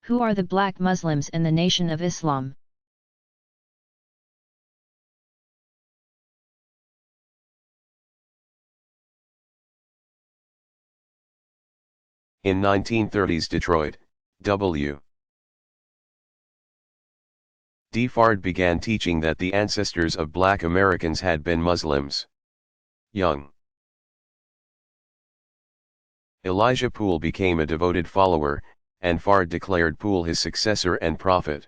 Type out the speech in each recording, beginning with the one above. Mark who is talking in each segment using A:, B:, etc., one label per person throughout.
A: Who are the Black Muslims and the Nation of Islam?
B: In 1930s Detroit, W. D. Fard began teaching that the ancestors of Black Americans had been Muslims. Young Elijah Poole became a devoted follower, and Fard declared Poole his successor and prophet.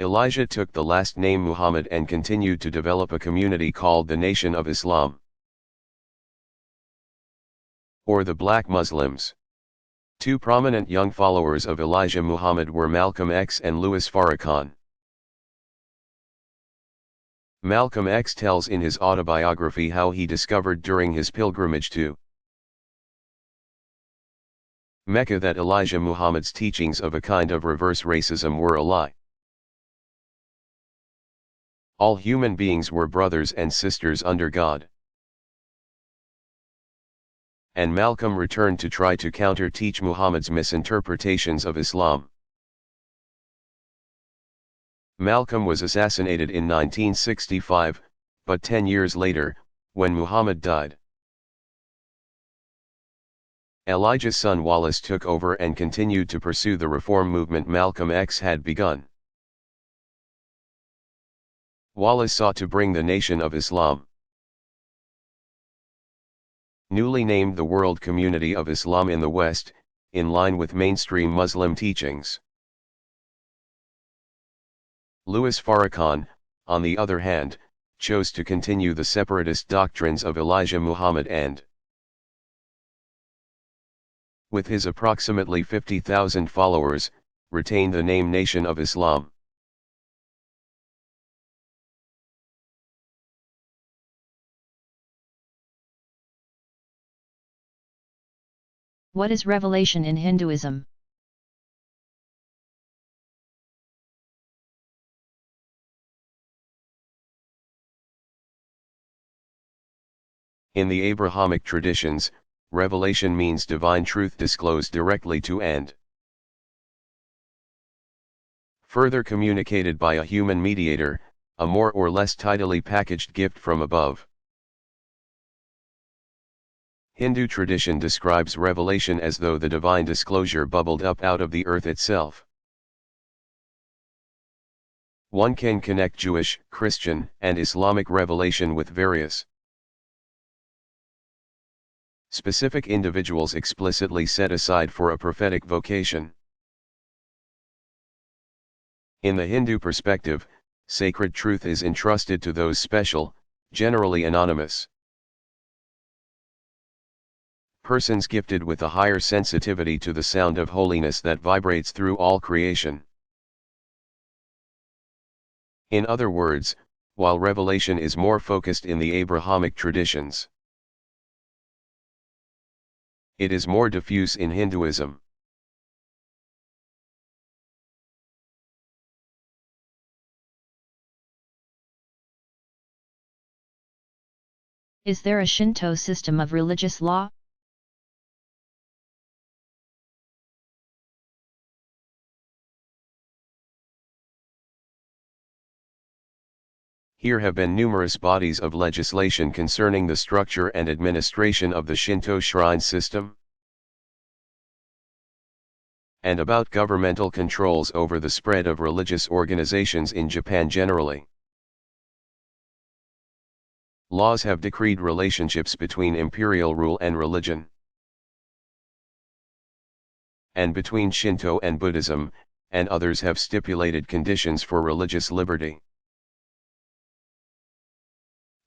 B: Elijah took the last name Muhammad and continued to develop a community called the Nation of Islam, or the Black Muslims. Two prominent young followers of Elijah Muhammad were Malcolm X and Louis Farrakhan. Malcolm X tells in his autobiography how he discovered during his pilgrimage to Mecca that Elijah Muhammad's teachings of a kind of reverse racism were a lie. All human beings were brothers and sisters under God. And Malcolm returned to try to counter-teach Muhammad's misinterpretations of Islam. Malcolm was assassinated in 1965, but 10 years later, when Muhammad died, Elijah's son Wallace took over and continued to pursue the reform movement Malcolm X had begun. Wallace sought to bring the Nation of Islam, newly named the World Community of Islam in the West, in line with mainstream Muslim teachings. Louis Farrakhan, on the other hand, chose to continue the separatist doctrines of Elijah Muhammad and, with his approximately 50,000 followers, retain the name Nation of Islam.
A: What is revelation in Hinduism?
B: In the Abrahamic traditions, revelation means divine truth disclosed directly to and further communicated by a human mediator, a more or less tidily packaged gift from above. Hindu tradition describes revelation as though the divine disclosure bubbled up out of the earth itself. One can connect Jewish, Christian, and Islamic revelation with various specific individuals explicitly set aside for a prophetic vocation. In the Hindu perspective, sacred truth is entrusted to those special, generally anonymous persons gifted with a higher sensitivity to the sound of holiness that vibrates through all creation. In other words, while revelation is more focused in the Abrahamic traditions, it is more diffuse in Hinduism.
A: Is there a Shinto system of religious law?
B: Here have been numerous bodies of legislation concerning the structure and administration of the Shinto shrine system, and about governmental controls over the spread of religious organizations in Japan generally. Laws have decreed relationships between imperial rule and religion, and between Shinto and Buddhism, and others have stipulated conditions for religious liberty.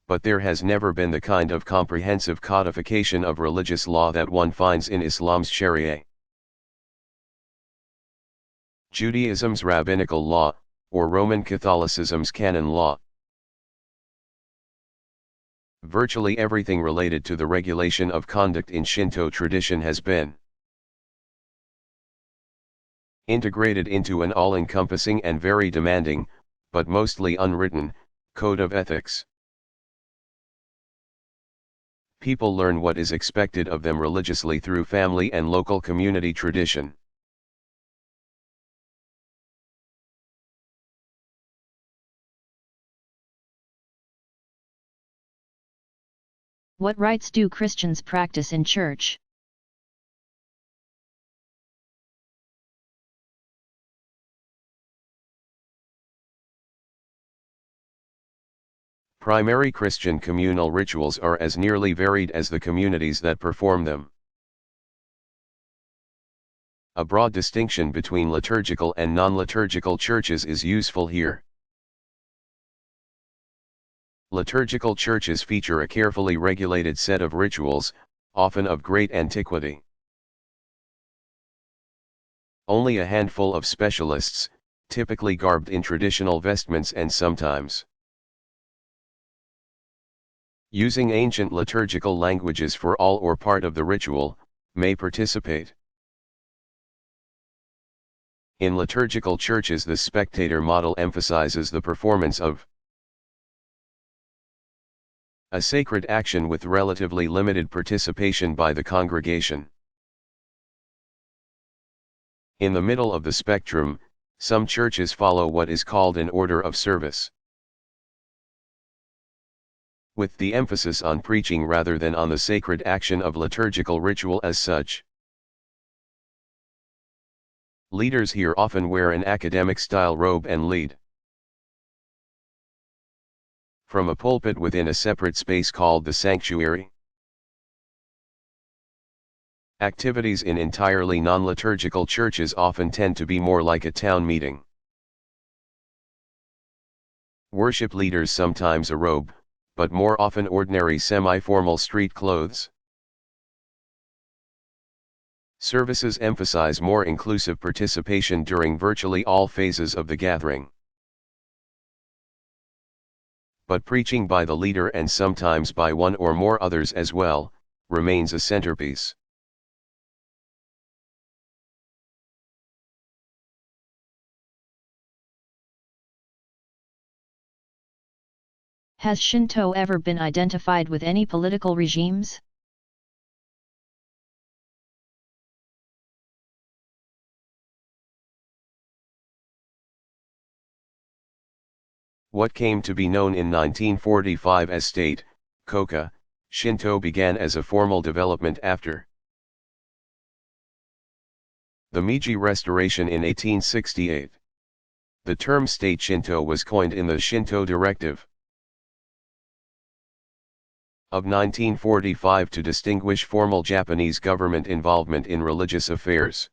B: But there has never been the kind of comprehensive codification of religious law that one finds in Islam's Sharia, Judaism's rabbinical law, or Roman Catholicism's canon law. Virtually everything related to the regulation of conduct in Shinto tradition has been integrated into an all-encompassing and very demanding, but mostly unwritten, code of ethics. People learn what is expected of them religiously through family and local community tradition.
A: What rites do Christians practice in church?
B: Primary Christian communal rituals are as nearly varied as the communities that perform them. A broad distinction between liturgical and non-liturgical churches is useful here. Liturgical churches feature a carefully regulated set of rituals, often of great antiquity. Only a handful of specialists, typically garbed in traditional vestments and sometimes using ancient liturgical languages for all or part of the ritual, may participate. In liturgical churches, the spectator model emphasizes the performance of a sacred action with relatively limited participation by the congregation. In the middle of the spectrum, some churches follow what is called an order of service, with the emphasis on preaching rather than on the sacred action of liturgical ritual as such. Leaders here often wear an academic-style robe and lead from a pulpit within a separate space called the sanctuary. Activities in entirely non-liturgical churches often tend to be more like a town meeting. Worship leaders sometimes a robe, but more often ordinary semi-formal street clothes. Services emphasize more inclusive participation during virtually all phases of the gathering. But preaching by the leader and sometimes by one or more others as well, remains a centerpiece.
A: Has Shinto ever been identified with any political regimes?
B: What came to be known in 1945 as state, Koka, Shinto began as a formal development after the Meiji Restoration in 1868. The term state Shinto was coined in the Shinto Directive of 1945 to distinguish formal Japanese government involvement in religious affairs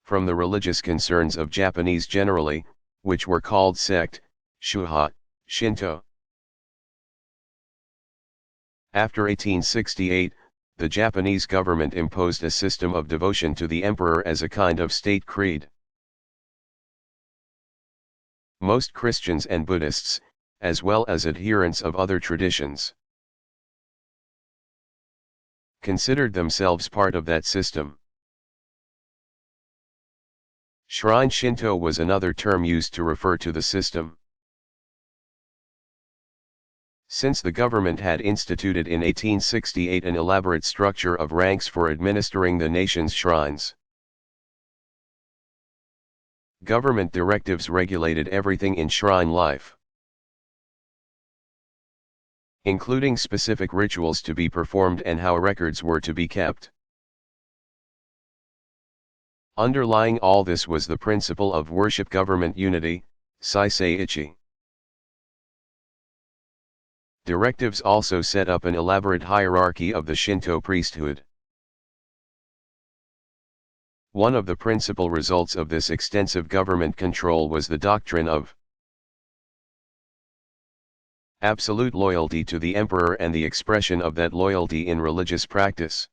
B: from the religious concerns of Japanese generally, which were called sect, shuha, Shinto. After 1868, the Japanese government imposed a system of devotion to the emperor as a kind of state creed. Most Christians and Buddhists, as well as adherents of other traditions, considered themselves part of that system. Shrine Shinto was another term used to refer to the system. Since the government had instituted in 1868 an elaborate structure of ranks for administering the nation's shrines, government directives regulated everything in shrine life, including specific rituals to be performed and how records were to be kept. Underlying all this was the principle of worship-government unity, Saiseiichi. Directives also set up an elaborate hierarchy of the Shinto priesthood. One of the principal results of this extensive government control was the doctrine of absolute loyalty to the emperor and the expression of that loyalty in religious practice.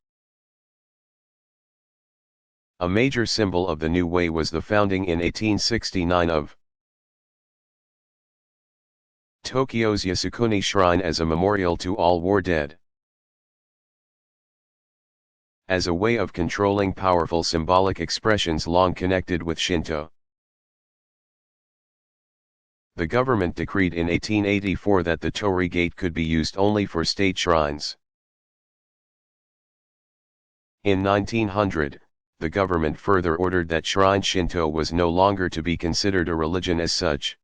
B: A major symbol of the new way was the founding in 1869 of Tokyo's Yasukuni Shrine as a memorial to all war dead. As a way of controlling powerful symbolic expressions long connected with Shinto, The government decreed in 1884 that the torii gate could be used only for state shrines. In 1900, the government further ordered that shrine Shinto was no longer to be considered a religion as such,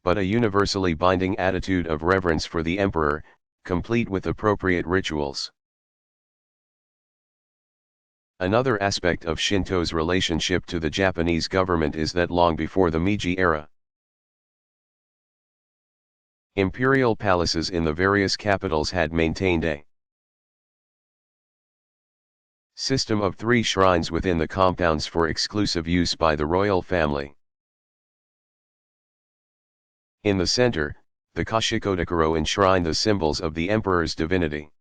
B: but a universally binding attitude of reverence for the emperor, complete with appropriate rituals. Another aspect of Shinto's relationship to the Japanese government is that long before the Meiji era, imperial palaces in the various capitals had maintained a system of 3 shrines within the compounds for exclusive use by the royal family. In the center, the Kashikodakuro enshrine the symbols of the emperor's divinity.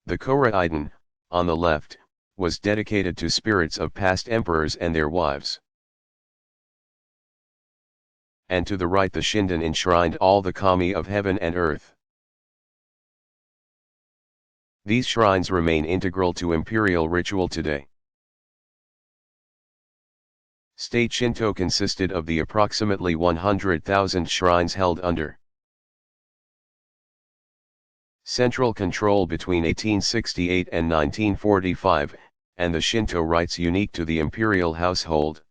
B: The Koraiden, on the left, was dedicated to spirits of past emperors and their wives. And to the right the Shinden enshrined all the kami of heaven and earth. These shrines remain integral to imperial ritual today. State Shinto consisted of the approximately 100,000 shrines held under central control between 1868 and 1945, and the Shinto rites unique to the imperial household.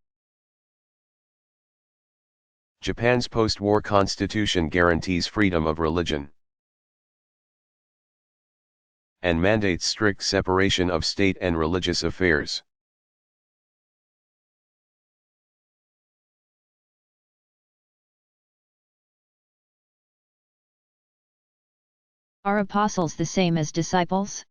B: Japan's post-war constitution guarantees freedom of religion and mandates strict separation of state and religious affairs.
A: Are apostles the same as disciples?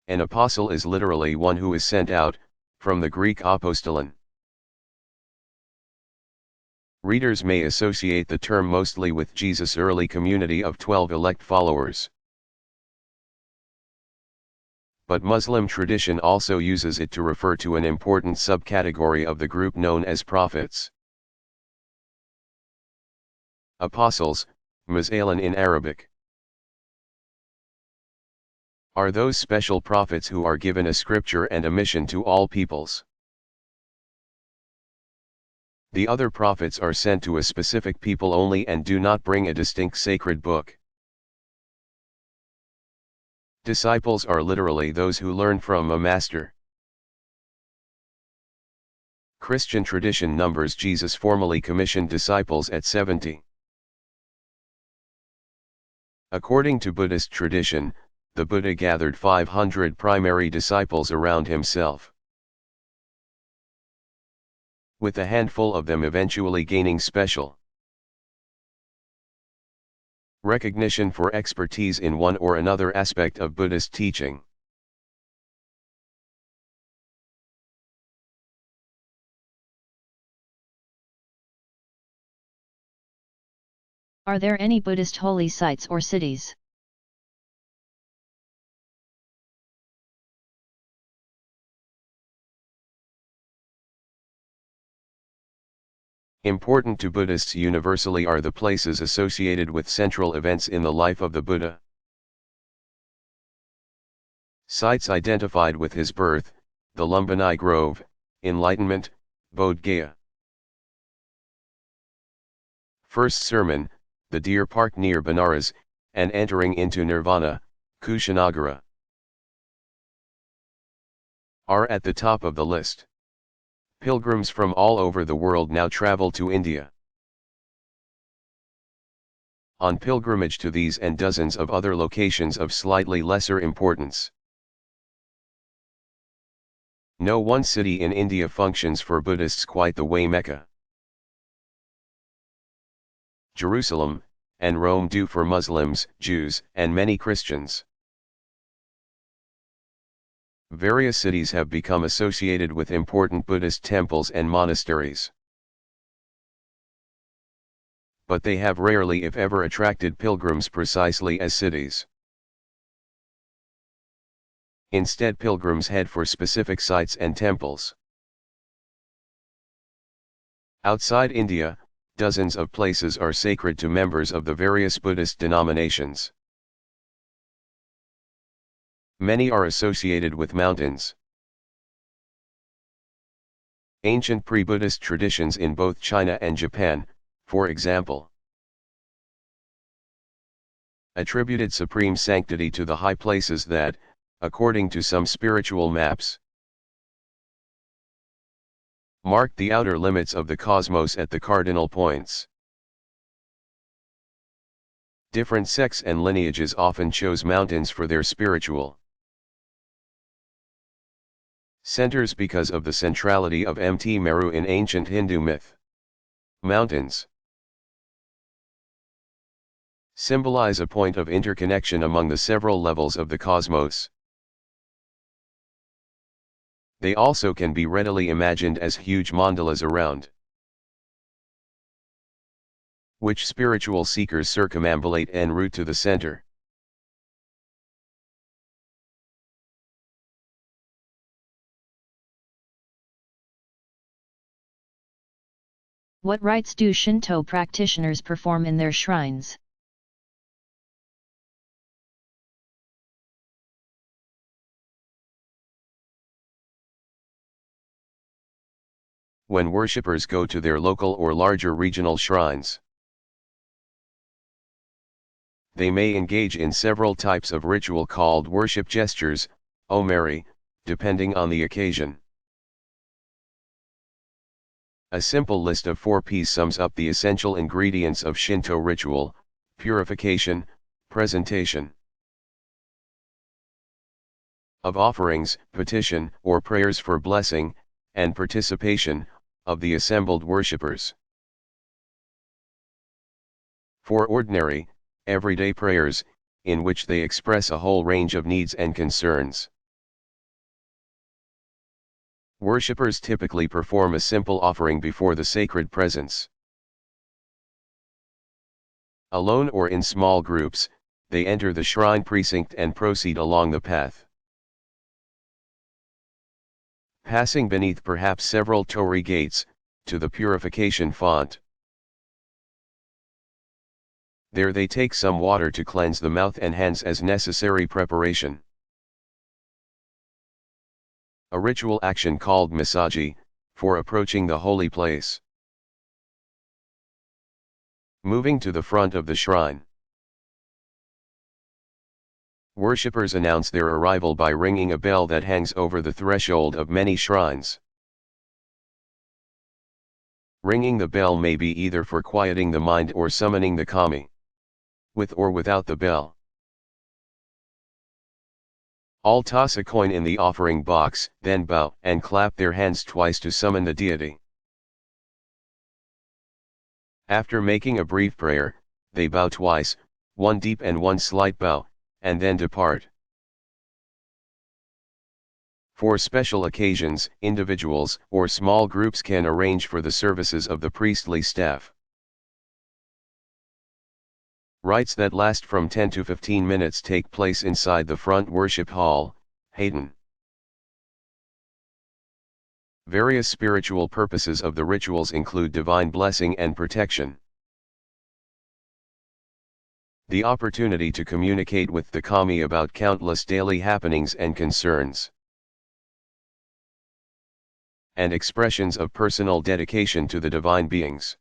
B: An apostle is literally one who is sent out, from the Greek apostolen. Readers may associate the term mostly with Jesus' early community of 12 elect followers. But Muslim tradition also uses it to refer to an important subcategory of the group known as prophets. Apostles, Muzalan in Arabic, are those special prophets who are given a scripture and a mission to all peoples. The other prophets are sent to a specific people only and do not bring a distinct sacred book. Disciples are literally those who learn from a master. Christian tradition numbers Jesus formally commissioned disciples at 70. According to Buddhist tradition, the Buddha gathered 500 primary disciples around himself, with a handful of them eventually gaining special recognition for expertise in one or another aspect of Buddhist teaching.
A: Are there any Buddhist holy sites or cities?
B: Important to Buddhists universally are the places associated with central events in the life of the Buddha. Sites identified with his birth, the Lumbini Grove, Enlightenment, Bodh Gaya. First sermon, the Deer Park near Benares, and entering into Nirvana, Kushanagara, are at the top of the list. Pilgrims from all over the world now travel to India on pilgrimage to these and dozens of other locations of slightly lesser importance. No one city in India functions for Buddhists quite the way Mecca, Jerusalem, and Rome do for Muslims, Jews, and many Christians. Various cities have become associated with important Buddhist temples and monasteries, but they have rarely if ever attracted pilgrims precisely as cities. Instead, pilgrims head for specific sites and temples. Outside India, dozens of places are sacred to members of the various Buddhist denominations. Many are associated with mountains. Ancient pre-Buddhist traditions in both China and Japan, for example, attributed supreme sanctity to the high places that, according to some spiritual maps, marked the outer limits of the cosmos at the cardinal points. Different sects and lineages often chose mountains for their spiritual centers because of the centrality of Mt Meru in ancient Hindu myth. Mountains symbolize a point of interconnection among the several levels of the cosmos. They also can be readily imagined as huge mandalas around which spiritual seekers circumambulate en route to the center.
A: What rites do Shinto practitioners perform in their shrines?
B: When worshippers go to their local or larger regional shrines, they may engage in several types of ritual called worship gestures, omeri, depending on the occasion. A simple list of 4 P's sums up the essential ingredients of Shinto ritual: purification, presentation of offerings, petition or prayers for blessing, and participation of the assembled worshippers. For ordinary, everyday prayers, in which they express a whole range of needs and concerns. Worshippers typically perform a simple offering before the sacred presence. Alone or in small groups, they enter the shrine precinct and proceed along the path, passing beneath perhaps several torii gates, to the purification font. There they take some water to cleanse the mouth and hands as necessary preparation. A ritual action called misaji, for approaching the holy place. Moving to the front of the shrine, worshippers announce their arrival by ringing a bell that hangs over the threshold of many shrines. Ringing the bell may be either for quieting the mind or summoning the kami. With or without the bell, all toss a coin in the offering box, then bow and clap their hands twice to summon the deity. After making a brief prayer, they bow twice, one deep and one slight bow, and then depart. For special occasions, individuals or small groups can arrange for the services of the priestly staff. Rites that last from 10 to 15 minutes take place inside the front worship hall, Hayden. Various spiritual purposes of the rituals include divine blessing and protection, the opportunity to communicate with the kami about countless daily happenings and concerns, and expressions of personal dedication to the divine beings.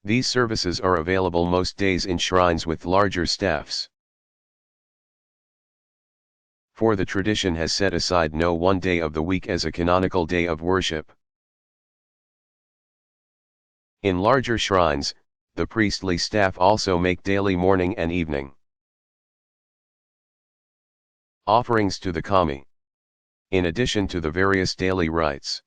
B: These services are available most days in shrines with larger staffs. For the tradition has set aside no one day of the week as a canonical day of worship. In larger shrines, the priestly staff also make daily morning and evening offerings to the kami, in addition to the various daily rites.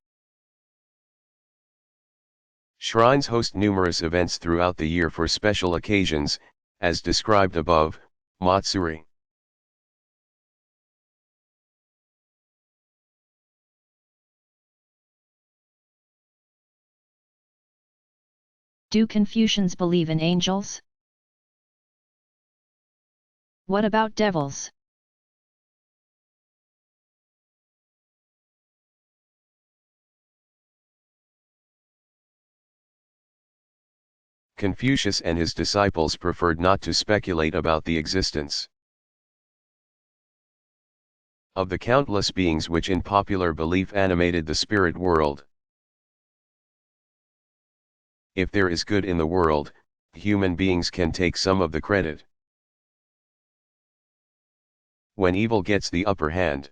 B: Shrines host numerous events throughout the year for special occasions, as described above, Matsuri.
A: Do Confucians believe in angels? What about devils?
B: Confucius and his disciples preferred not to speculate about the existence of the countless beings which in popular belief animated the spirit world. If there is good in the world, human beings can take some of the credit. When evil gets the upper hand,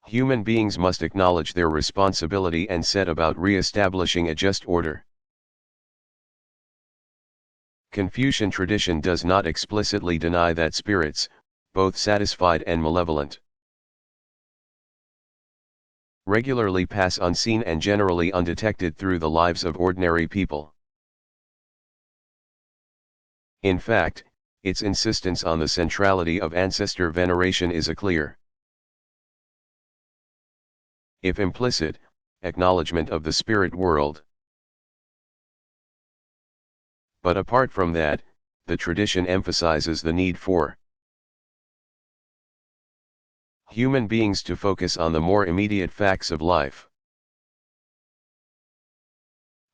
B: human beings must acknowledge their responsibility and set about re-establishing a just order. Confucian tradition does not explicitly deny that spirits, both satisfied and malevolent, regularly pass unseen and generally undetected through the lives of ordinary people. In fact, its insistence on the centrality of ancestor veneration is a clear, if implicit, acknowledgement of the spirit world. But apart from that, the tradition emphasizes the need for human beings to focus on the more immediate facts of life.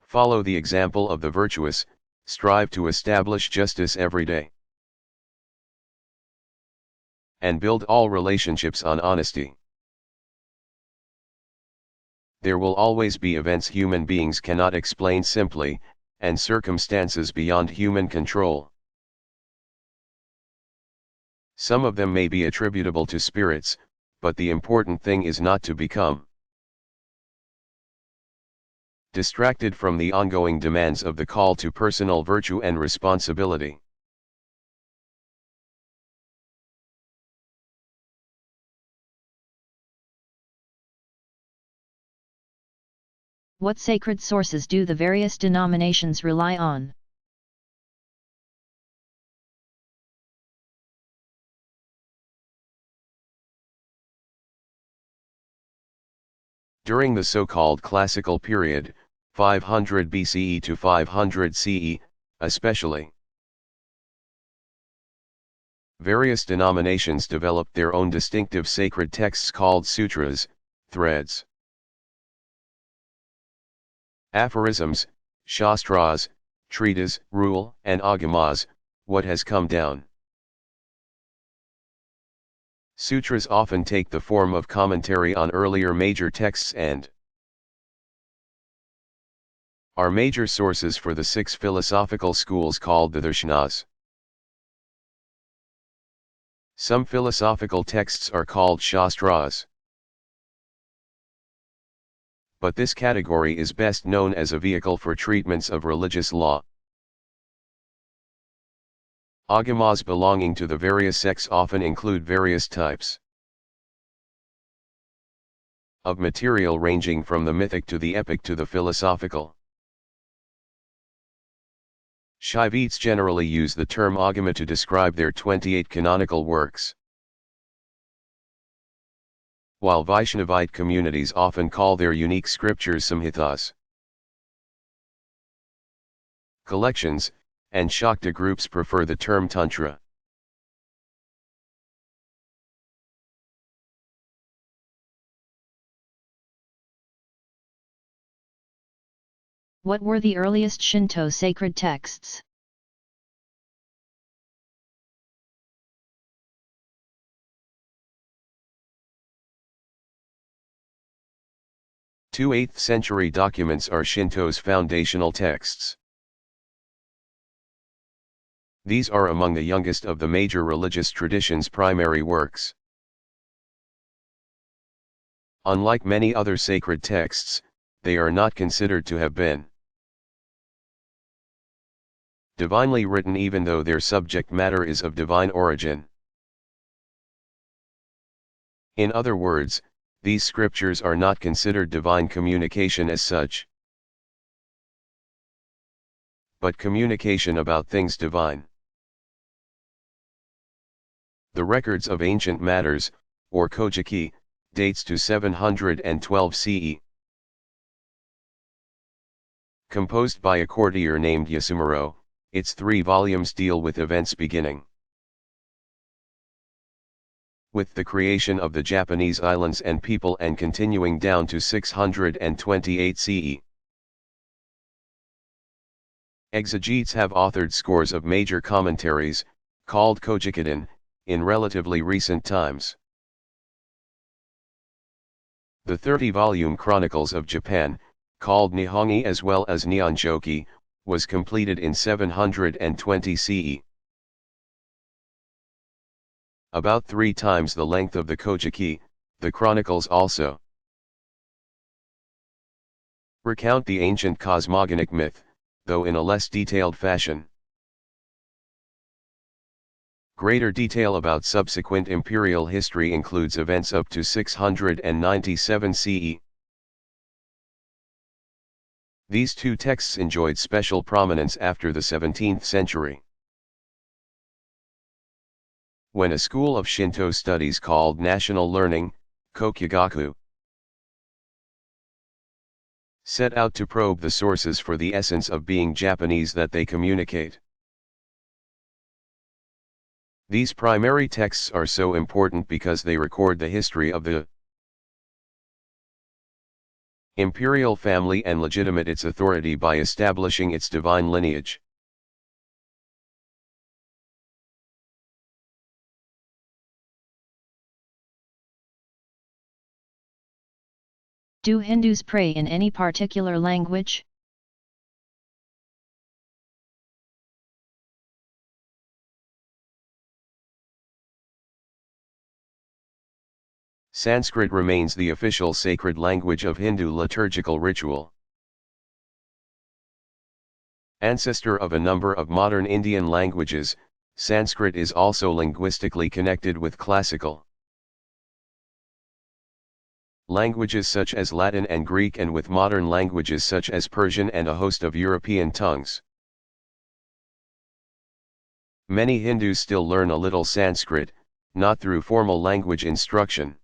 B: Follow the example of the virtuous, strive to establish justice every day, and build all relationships on honesty. There will always be events human beings cannot explain simply, and circumstances beyond human control. Some of them may be attributable to spirits, but the important thing is not to become distracted from the ongoing demands of the call to personal virtue and responsibility.
A: What sacred sources do the various denominations rely on?
B: During the so-called classical period, 500 BCE to 500 CE, especially, various denominations developed their own distinctive sacred texts called sutras, threads, aphorisms, shastras, treatises, rule, and agamas, what has come down. Sutras often take the form of commentary on earlier major texts and are major sources for the 6 philosophical schools called the darshanas. Some philosophical texts are called shastras, but this category is best known as a vehicle for treatments of religious law. Agamas belonging to the various sects often include various types of material ranging from the mythic to the epic to the philosophical. Shaivites generally use the term agama to describe their 28 canonical works, while Vaishnavite communities often call their unique scriptures samhitas. Collections, and Shakta groups prefer the term Tantra.
A: What were the earliest Shinto sacred texts?
B: Two 8th century documents are Shinto's foundational texts. These are among the youngest of the major religious tradition's primary works. Unlike many other sacred texts, they are not considered to have been divinely written even though their subject matter is of divine origin. In other words, these scriptures are not considered divine communication as such, but communication about things divine. The records of ancient matters, or Kojiki, dates to 712 CE. Composed by a courtier named Yasumaro, its 3 volumes deal with events beginning with the creation of the Japanese islands and people and continuing down to 628 CE. Exegetes have authored scores of major commentaries, called Kojikiden, in relatively recent times. The 30-volume Chronicles of Japan, called Nihongi as well as Nihonshoki, was completed in 720 CE. About 3 times the length of the Kojiki, the Chronicles also recount the ancient cosmogonic myth, though in a less detailed fashion. Greater detail about subsequent imperial history includes events up to 697 CE. These two texts enjoyed special prominence after the 17th century, when a school of Shinto studies called National Learning, Kokyugaku, set out to probe the sources for the essence of being Japanese that they communicate. These primary texts are so important because they record the history of the imperial family and legitimate its authority by establishing its divine lineage.
A: Do Hindus pray in any particular language?
B: Sanskrit remains the official sacred language of Hindu liturgical ritual. Ancestor of a number of modern Indian languages, Sanskrit is also linguistically connected with classical languages such as Latin and Greek, and with modern languages such as Persian and a host of European tongues. Many Hindus still learn a little Sanskrit, not through formal language instruction,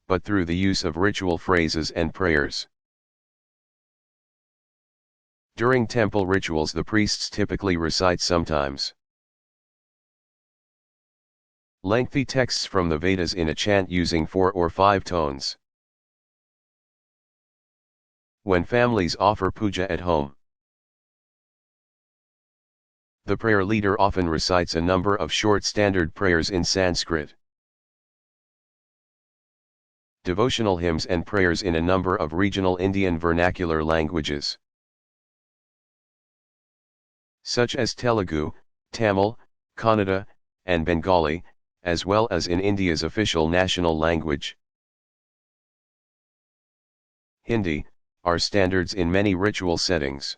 B: but through the use of ritual phrases and prayers. During temple rituals, the priests typically recite sometimes lengthy texts from the Vedas in a chant using 4 or 5 tones. When families offer puja at home, the prayer leader often recites a number of short standard prayers in Sanskrit. Devotional hymns and prayers in a number of regional Indian vernacular languages, such as Telugu, Tamil, Kannada, and Bengali, as well as in India's official national language, Hindi, are standards in many ritual settings.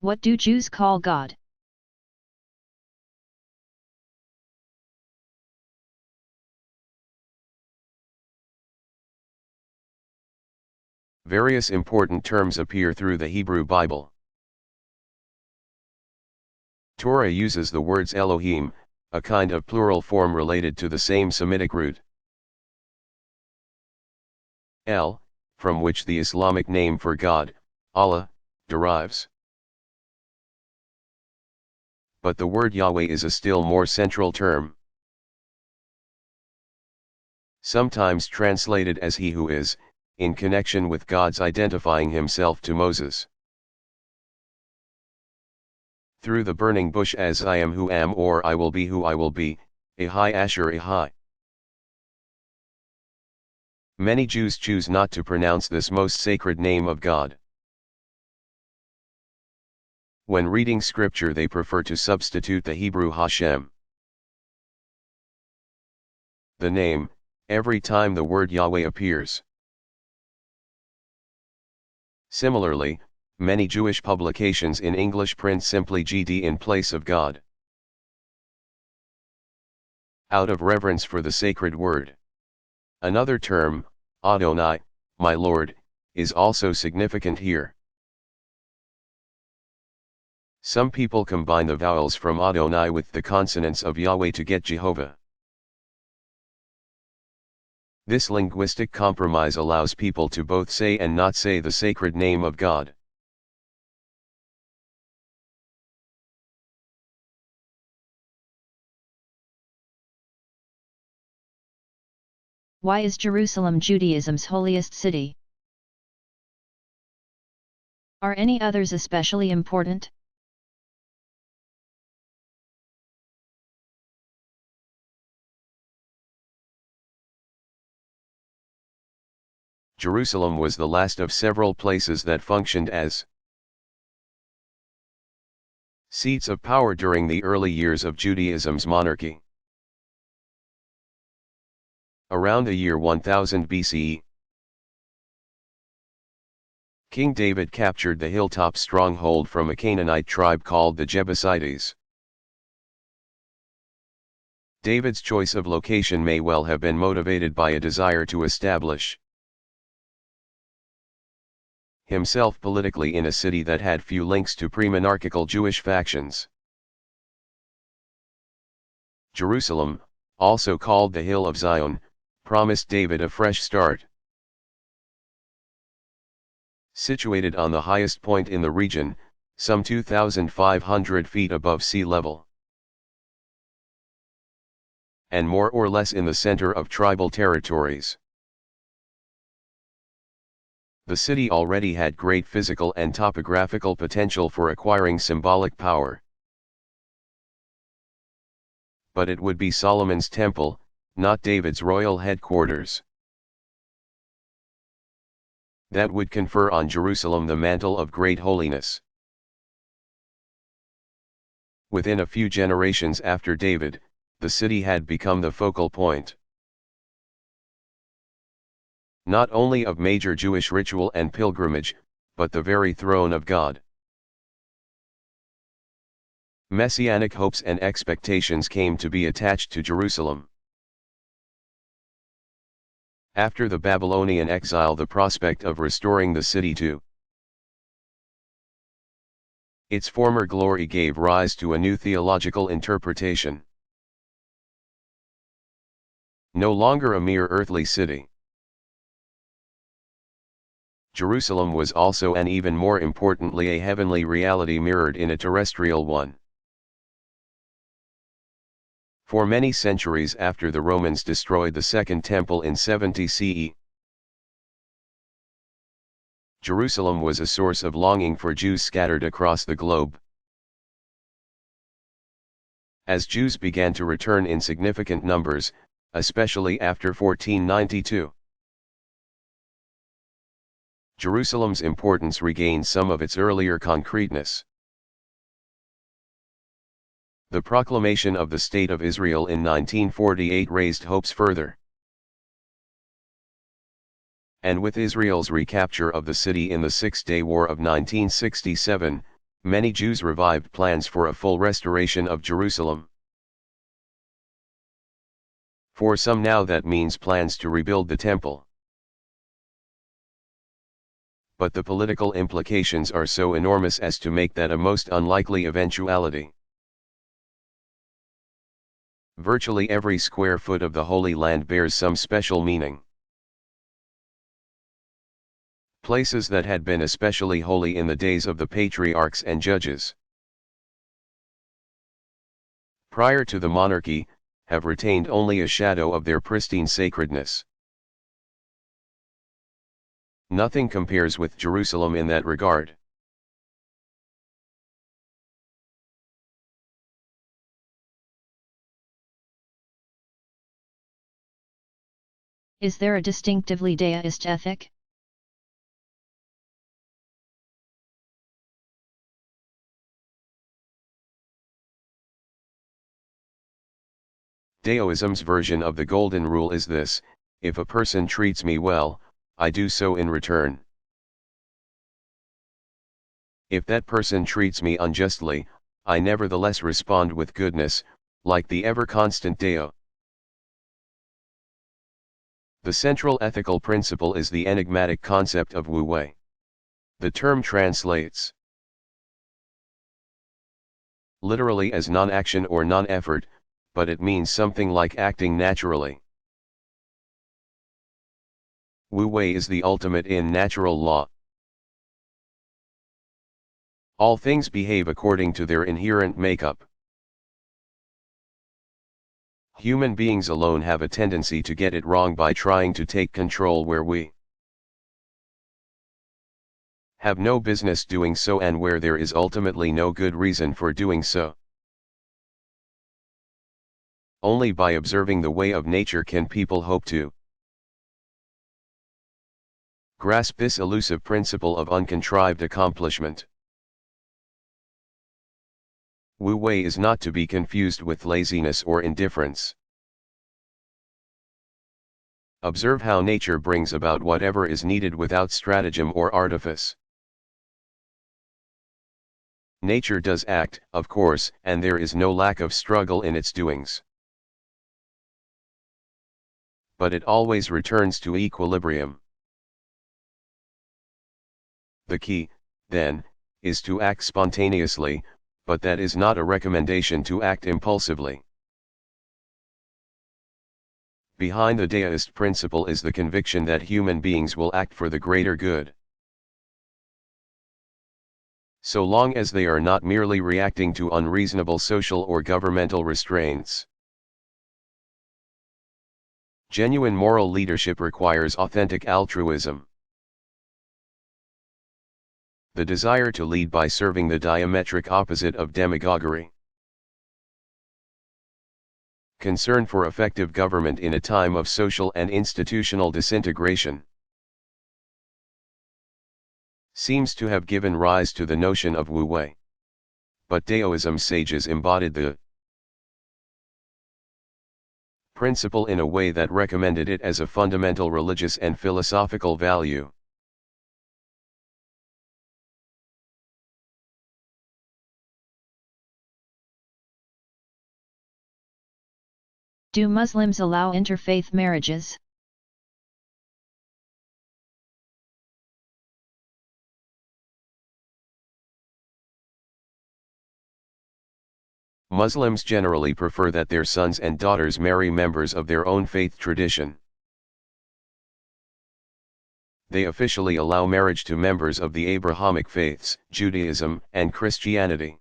A: What do Jews call God?
B: Various important terms appear through the Hebrew Bible. Torah uses the words Elohim, a kind of plural form related to the same Semitic root El, from which the Islamic name for God, Allah, derives. But the word Yahweh is a still more central term, sometimes translated as He who is, in connection with God's identifying himself to Moses through the burning bush as I am who am, or I will be who I will be, Ahai Asher Ahai. Many Jews choose not to pronounce this most sacred name of God. When reading scripture, they prefer to substitute the Hebrew Hashem, the name, every time the word Yahweh appears. Similarly, many Jewish publications in English print simply GD in place of God, out of reverence for the sacred word. Another term, Adonai, my Lord, is also significant here. Some people combine the vowels from Adonai with the consonants of Yahweh to get Jehovah. This linguistic compromise allows people to both say and not say the sacred name of God.
A: Why is Jerusalem Judaism's holiest city? Are any others especially important?
B: Jerusalem was the last of several places that functioned as seats of power during the early years of Judaism's monarchy. Around the year 1000 BCE, King David captured the hilltop stronghold from a Canaanite tribe called the Jebusites. David's choice of location may well have been motivated by a desire to establish himself politically in a city that had few links to pre-monarchical Jewish factions. Jerusalem, also called the Hill of Zion, promised David a fresh start. Situated on the highest point in the region, some 2,500 feet above sea level, and more or less in the center of tribal territories. The city already had great physical and topographical potential for acquiring symbolic power. But it would be Solomon's temple, not David's royal headquarters, that would confer on Jerusalem the mantle of great holiness. Within a few generations after David, the city had become the focal point not only of major Jewish ritual and pilgrimage, but the very throne of God. Messianic hopes and expectations came to be attached to Jerusalem. After the Babylonian exile, the prospect of restoring the city to its former glory gave rise to a new theological interpretation. No longer a mere earthly city, Jerusalem was also and even more importantly a heavenly reality mirrored in a terrestrial one. For many centuries after the Romans destroyed the Second Temple in 70 CE, Jerusalem was a source of longing for Jews scattered across the globe. As Jews began to return in significant numbers, especially after 1492, Jerusalem's importance regained some of its earlier concreteness. The proclamation of the State of Israel in 1948 raised hopes further. And with Israel's recapture of the city in the Six-Day War of 1967, many Jews revived plans for a full restoration of Jerusalem. For some now that means plans to rebuild the temple. But the political implications are so enormous as to make that a most unlikely eventuality. Virtually every square foot of the Holy Land bears some special meaning. Places that had been especially holy in the days of the patriarchs and judges, prior to the monarchy, have retained only a shadow of their pristine sacredness. Nothing compares with Jerusalem in that regard.
A: Is there a distinctively deist ethic?
B: Daoism's version of the Golden Rule is this: if a person treats me well, I do so in return. If that person treats me unjustly, I nevertheless respond with goodness, like the ever-constant Dao. The central ethical principle is the enigmatic concept of Wu Wei. The term translates literally as non-action or non-effort, but it means something like acting naturally. Wu Wei is the ultimate in natural law. All things behave according to their inherent makeup. Human beings alone have a tendency to get it wrong by trying to take control where we have no business doing so and where there is ultimately no good reason for doing so. Only by observing the way of nature can people hope to grasp this elusive principle of uncontrived accomplishment. Wu Wei is not to be confused with laziness or indifference. Observe how nature brings about whatever is needed without stratagem or artifice. Nature does act, of course, and there is no lack of struggle in its doings. But it always returns to equilibrium. The key, then, is to act spontaneously, but that is not a recommendation to act impulsively. Behind the Daoist principle is the conviction that human beings will act for the greater good. So long as they are not merely reacting to unreasonable social or governmental restraints. Genuine moral leadership requires authentic altruism. The desire to lead by serving the diametric opposite of demagoguery. Concern for effective government in a time of social and institutional disintegration seems to have given rise to the notion of Wu Wei. But Daoism sages embodied the principle in a way that recommended it as a fundamental religious and philosophical value.
A: Do Muslims allow interfaith marriages?
B: Muslims generally prefer that their sons and daughters marry members of their own faith tradition. They officially allow marriage to members of the Abrahamic faiths, Judaism, and Christianity.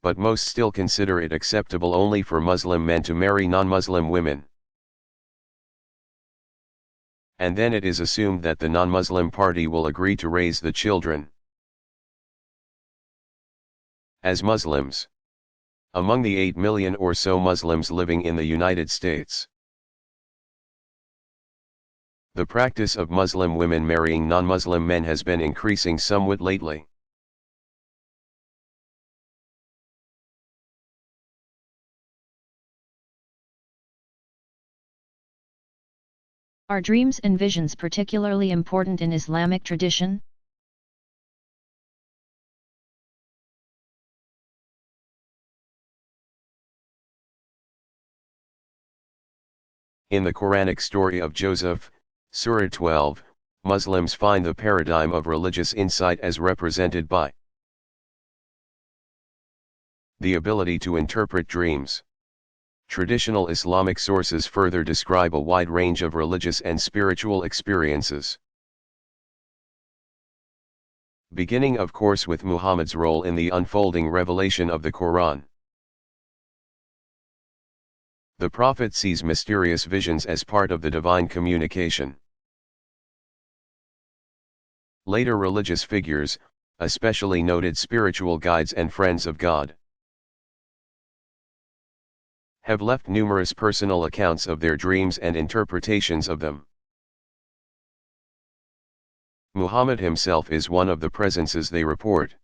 B: But most still consider it acceptable only for Muslim men to marry non-Muslim women. And then it is assumed that the non-Muslim party will agree to raise the children as Muslims. Among the 8 million or so Muslims living in the United States, the practice of Muslim women marrying non-Muslim men has been increasing somewhat lately.
A: Are dreams and visions particularly important in Islamic tradition?
B: In the Quranic story of Joseph, Surah 12, Muslims find the paradigm of religious insight as represented by the ability to interpret dreams. Traditional Islamic sources further describe a wide range of religious and spiritual experiences. Beginning of course with Muhammad's role in the unfolding revelation of the Quran. The Prophet sees mysterious visions as part of the divine communication. Later religious figures, especially noted spiritual guides and friends of God, have left numerous personal accounts of their dreams and interpretations of them. Muhammad himself is one of the presences they report,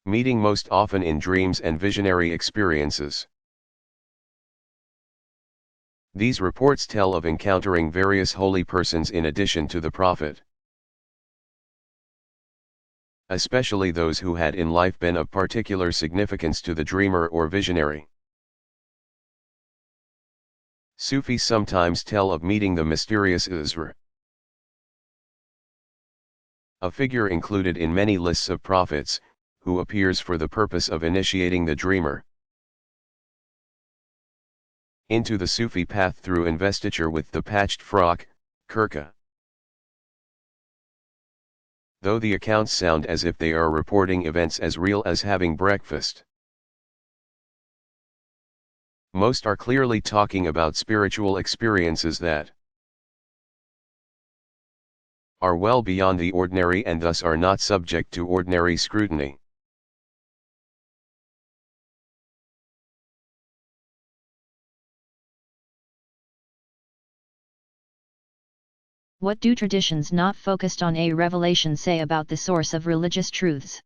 B: meeting most often in dreams and visionary experiences. These reports tell of encountering various holy persons in addition to the Prophet, especially those who had in life been of particular significance to the dreamer or visionary. Sufis sometimes tell of meeting the mysterious Isra, a figure included in many lists of prophets, who appears for the purpose of initiating the dreamer into the Sufi path through investiture with the patched frock, khirka. Though the accounts sound as if they are reporting events as real as having breakfast, Most are clearly talking about spiritual experiences that are well beyond the ordinary and thus are not subject to ordinary scrutiny.
A: What do traditions not focused on a revelation say about the source of religious truths?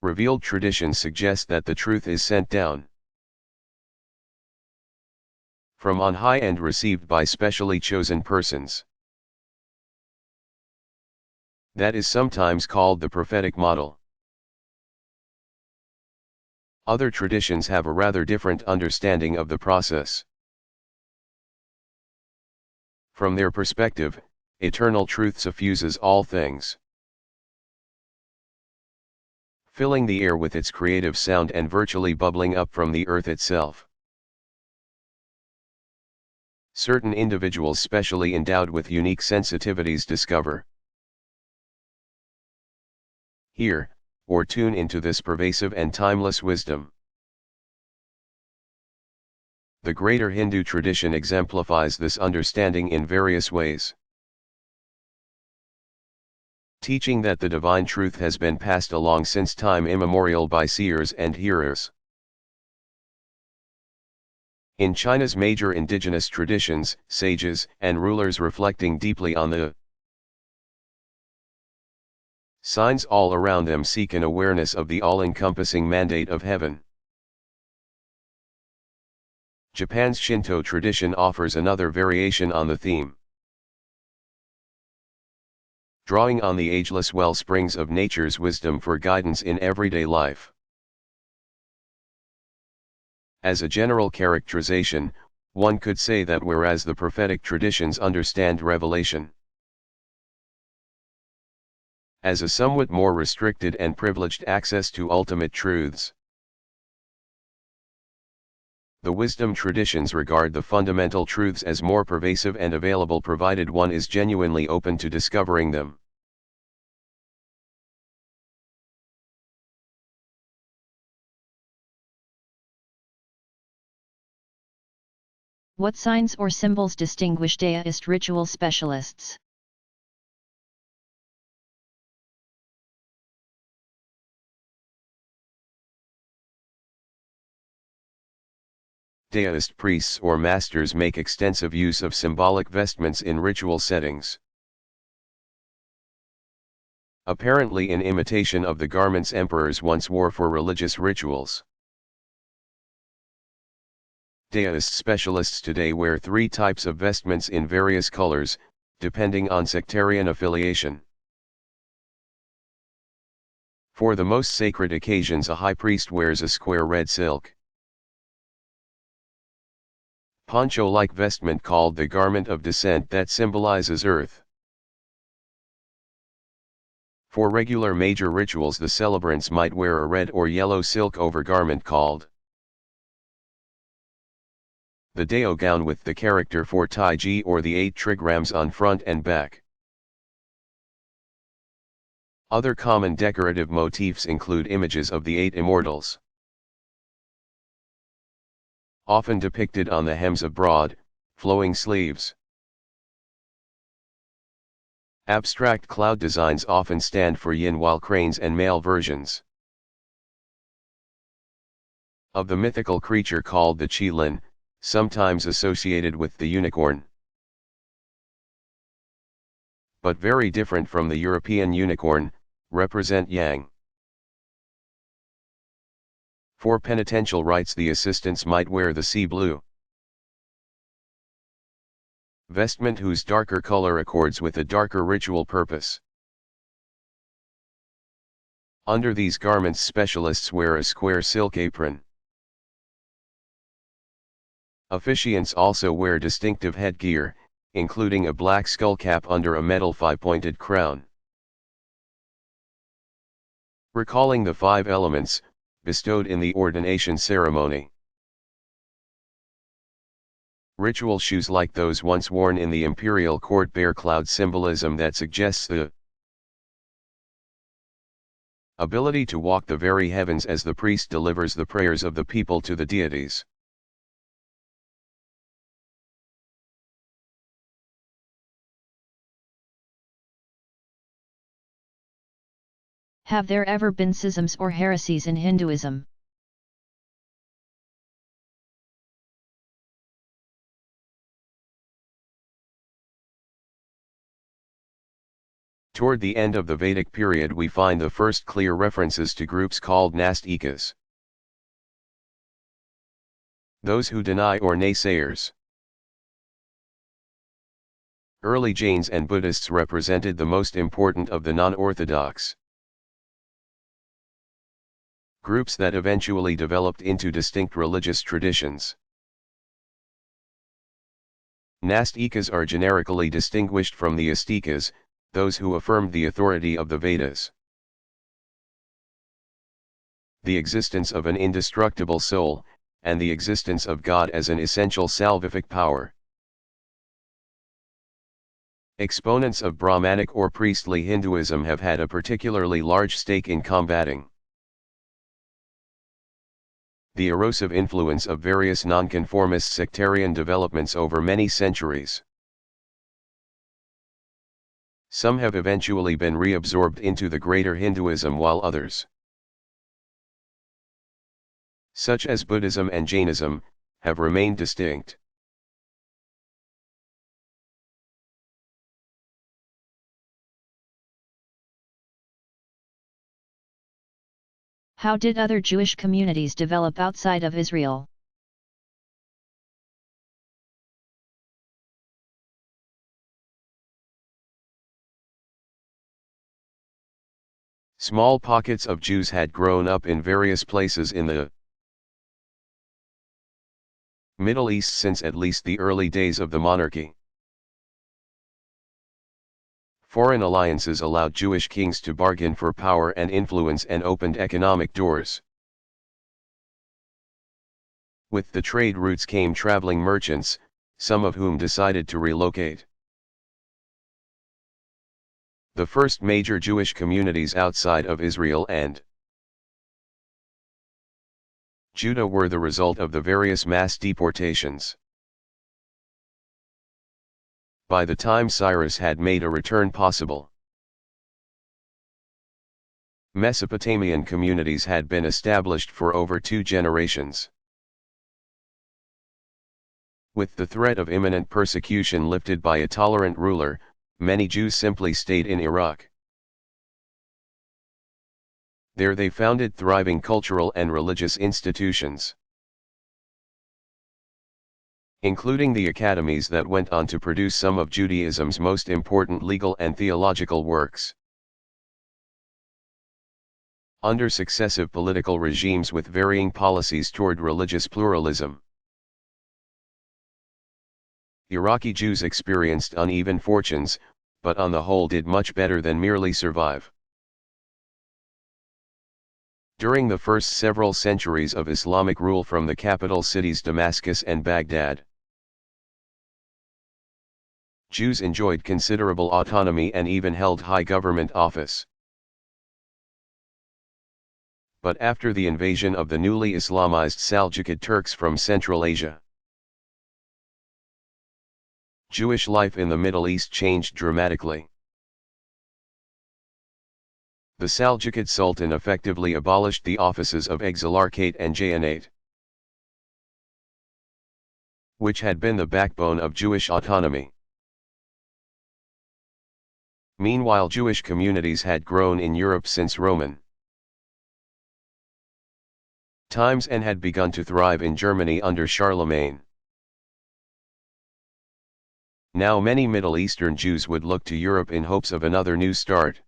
B: Revealed traditions suggest that the truth is sent down from on high and received by specially chosen persons. That is sometimes called the prophetic model. Other traditions have a rather different understanding of the process. From their perspective, eternal truth suffuses all things, filling the air with its creative sound and virtually bubbling up from the earth itself. Certain individuals specially endowed with unique sensitivities discover, hear, or tune into this pervasive and timeless wisdom. The greater Hindu tradition exemplifies this understanding in various ways, teaching that the divine truth has been passed along since time immemorial by seers and hearers. In China's major indigenous traditions, sages and rulers reflecting deeply on the signs all around them seek an awareness of the all-encompassing mandate of heaven. Japan's Shinto tradition offers another variation on the theme, drawing on the ageless well springs of nature's wisdom for guidance in everyday life. As a general characterization, one could say that whereas the prophetic traditions understand revelation as a somewhat more restricted and privileged access to ultimate truths, the wisdom traditions regard the fundamental truths as more pervasive and available provided one is genuinely open to discovering them.
A: What signs or symbols distinguish deist ritual specialists?
B: Deist priests or masters make extensive use of symbolic vestments in ritual settings, apparently in imitation of the garments emperors once wore for religious rituals. Deist specialists today wear three types of vestments in various colors, depending on sectarian affiliation. For the most sacred occasions, a high priest wears a square red silk poncho-like vestment called the garment of descent that symbolizes earth. For regular major rituals, the celebrants might wear a red or yellow silk overgarment called the Deo gown with the character for Taiji or the 8 trigrams on front and back. Other common decorative motifs include images of the 8 immortals, often depicted on the hems of broad, flowing sleeves. Abstract cloud designs often stand for yin, while cranes and male versions of the mythical creature called the Qilin, sometimes associated with the unicorn, but very different from the European unicorn, represent yang. For penitential rites, the assistants might wear the sea blue vestment whose darker color accords with a darker ritual purpose. Under these garments, specialists wear a square silk apron. Officiants also wear distinctive headgear, including a black skullcap under a metal 5-pointed crown, recalling the 5 elements bestowed in the ordination ceremony. Ritual shoes like those once worn in the imperial court bear cloud symbolism that suggests the ability to walk the very heavens as the priest delivers the prayers of the people to the deities.
A: Have there ever been schisms or heresies in Hinduism?
B: Toward the end of the Vedic period we find the first clear references to groups called Nastikas. Those who deny or naysayers. Early Jains and Buddhists represented the most important of the non-orthodox groups that eventually developed into distinct religious traditions. Nastikas are generically distinguished from the Astikas, those who affirmed the authority of the Vedas, the existence of an indestructible soul, and the existence of God as an essential salvific power. Exponents of Brahmanic or priestly Hinduism have had a particularly large stake in combating the erosive influence of various nonconformist sectarian developments over many centuries. Some have eventually been reabsorbed into the greater Hinduism while others, such as Buddhism and Jainism, have remained distinct.
A: How did other Jewish communities develop outside of Israel?
B: Small pockets of Jews had grown up in various places in the Middle East since at least the early days of the monarchy. Foreign alliances allowed Jewish kings to bargain for power and influence and opened economic doors. With the trade routes came traveling merchants, some of whom decided to relocate. The first major Jewish communities outside of Israel and Judah were the result of the various mass deportations. By the time Cyrus had made a return possible, Mesopotamian communities had been established for over 2 generations. With the threat of imminent persecution lifted by a tolerant ruler, many Jews simply stayed in Iraq. There they founded thriving cultural and religious institutions, including the academies that went on to produce some of Judaism's most important legal and theological works. Under successive political regimes with varying policies toward religious pluralism, Iraqi Jews experienced uneven fortunes, but on the whole did much better than merely survive. During the first several centuries of Islamic rule from the capital cities Damascus and Baghdad, Jews enjoyed considerable autonomy and even held high government office. But after the invasion of the newly Islamized Seljuk Turks from Central Asia, Jewish life in the Middle East changed dramatically. The Seljuk Sultan effectively abolished the offices of Exilarchate and Jayanate, which had been the backbone of Jewish autonomy. Meanwhile, Jewish communities had grown in Europe since Roman times and had begun to thrive in Germany under Charlemagne. Now many Middle Eastern Jews would look to Europe in hopes of another new start.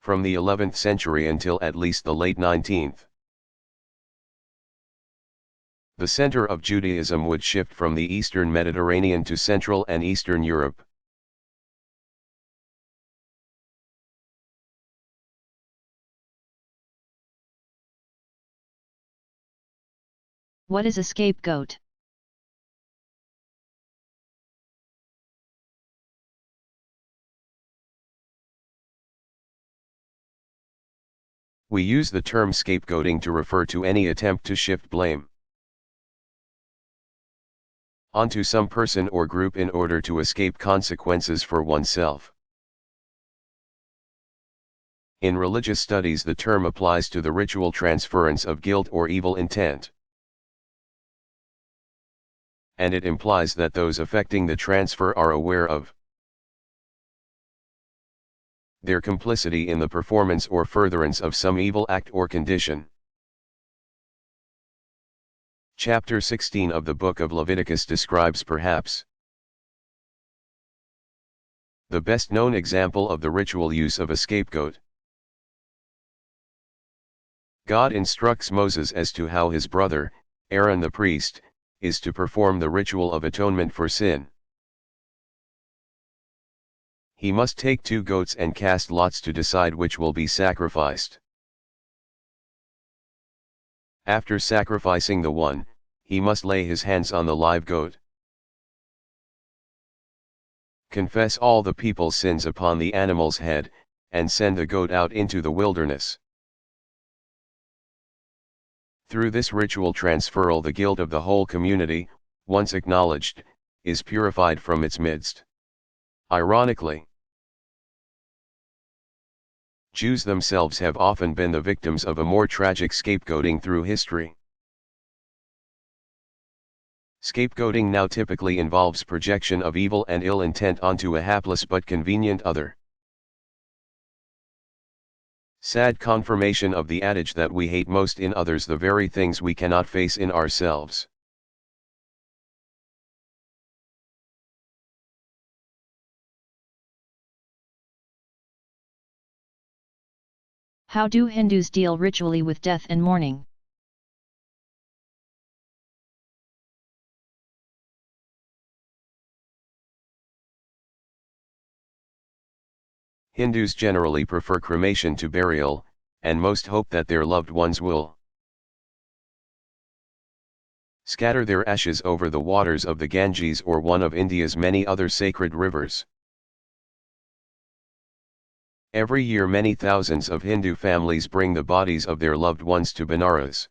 B: From the 11th century until at least the late 19th, the center of Judaism would shift from the Eastern Mediterranean to Central and Eastern Europe.
A: What is a scapegoat?
B: We use the term scapegoating to refer to any attempt to shift blame onto some person or group in order to escape consequences for oneself. In religious studies, the term applies to the ritual transference of guilt or evil intent, and it implies that those affecting the transfer are aware of their complicity in the performance or furtherance of some evil act or condition. Chapter 16 of the book of Leviticus describes perhaps the best known example of the ritual use of a scapegoat. God instructs Moses as to how his brother, Aaron the priest, is to perform the ritual of atonement for sin. He must take 2 goats and cast lots to decide which will be sacrificed. After sacrificing the one, he must lay his hands on the live goat, confess all the people's sins upon the animal's head, and send the goat out into the wilderness. Through this ritual transferal, the guilt of the whole community, once acknowledged, is purified from its midst. Ironically, Jews themselves have often been the victims of a more tragic scapegoating through history. Scapegoating now typically involves projection of evil and ill intent onto a hapless but convenient other. Sad confirmation of the adage that we hate most in others the very things we cannot face in ourselves.
A: How do Hindus deal ritually with death and mourning?
B: Hindus generally prefer cremation to burial, and most hope that their loved ones will scatter their ashes over the waters of the Ganges or one of India's many other sacred rivers. Every year many thousands of Hindu families bring the bodies of their loved ones to Benares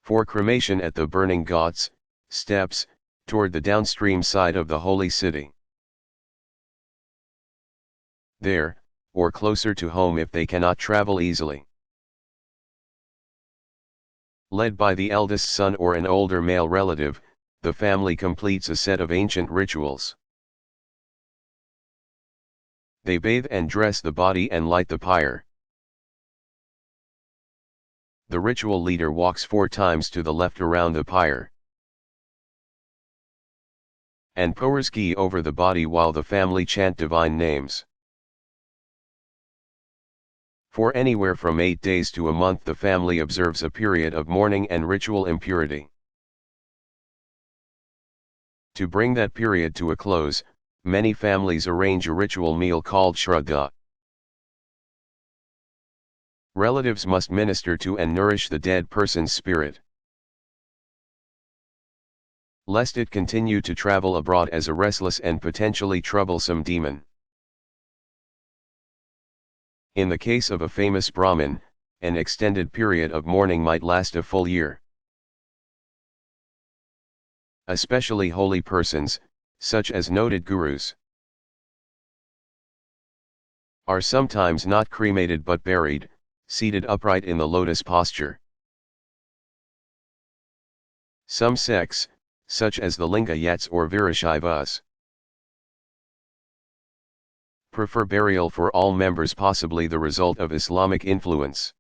B: for cremation at the burning ghats, steps, toward the downstream side of the holy city. There, or closer to home if they cannot travel easily. Led by the eldest son or an older male relative, the family completes a set of ancient rituals. They bathe and dress the body and light the pyre. The ritual leader walks 4 times to the left around the pyre and pours ghee over the body while the family chant divine names. For anywhere from 8 days to a month the family observes a period of mourning and ritual impurity. To bring that period to a close, many families arrange a ritual meal called Shraddha. Relatives must minister to and nourish the dead person's spirit, lest it continue to travel abroad as a restless and potentially troublesome demon. In the case of a famous Brahmin, an extended period of mourning might last a full year. Especially holy persons, such as noted gurus, are sometimes not cremated but buried, seated upright in the lotus posture. Some sects, such as the Lingayats or Virashaivas, prefer burial for all members, possibly the result of Islamic influence.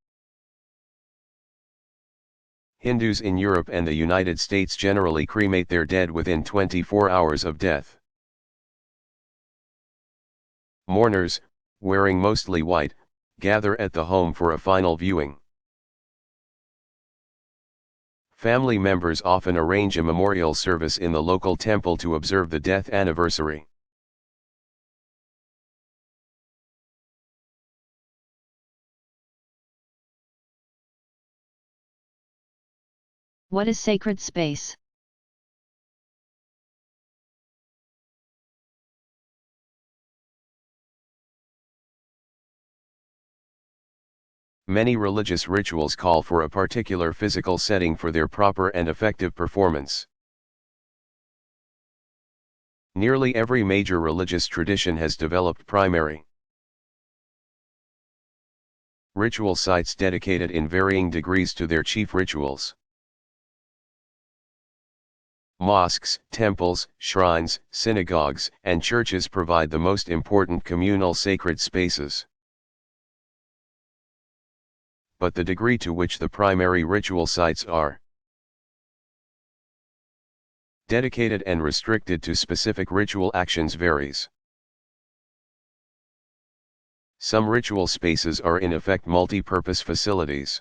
B: Hindus in Europe and the United States generally cremate their dead within 24 hours of death. Mourners, wearing mostly white, gather at the home for a final viewing. Family members often arrange a memorial service in the local temple to observe the death anniversary.
A: What is sacred space?
B: Many religious rituals call for a particular physical setting for their proper and effective performance. Nearly every major religious tradition has developed primary ritual sites dedicated in varying degrees to their chief rituals. Mosques, temples, shrines, synagogues, and churches provide the most important communal sacred spaces. But the degree to which the primary ritual sites are dedicated and restricted to specific ritual actions varies. Some ritual spaces are in effect multi-purpose facilities.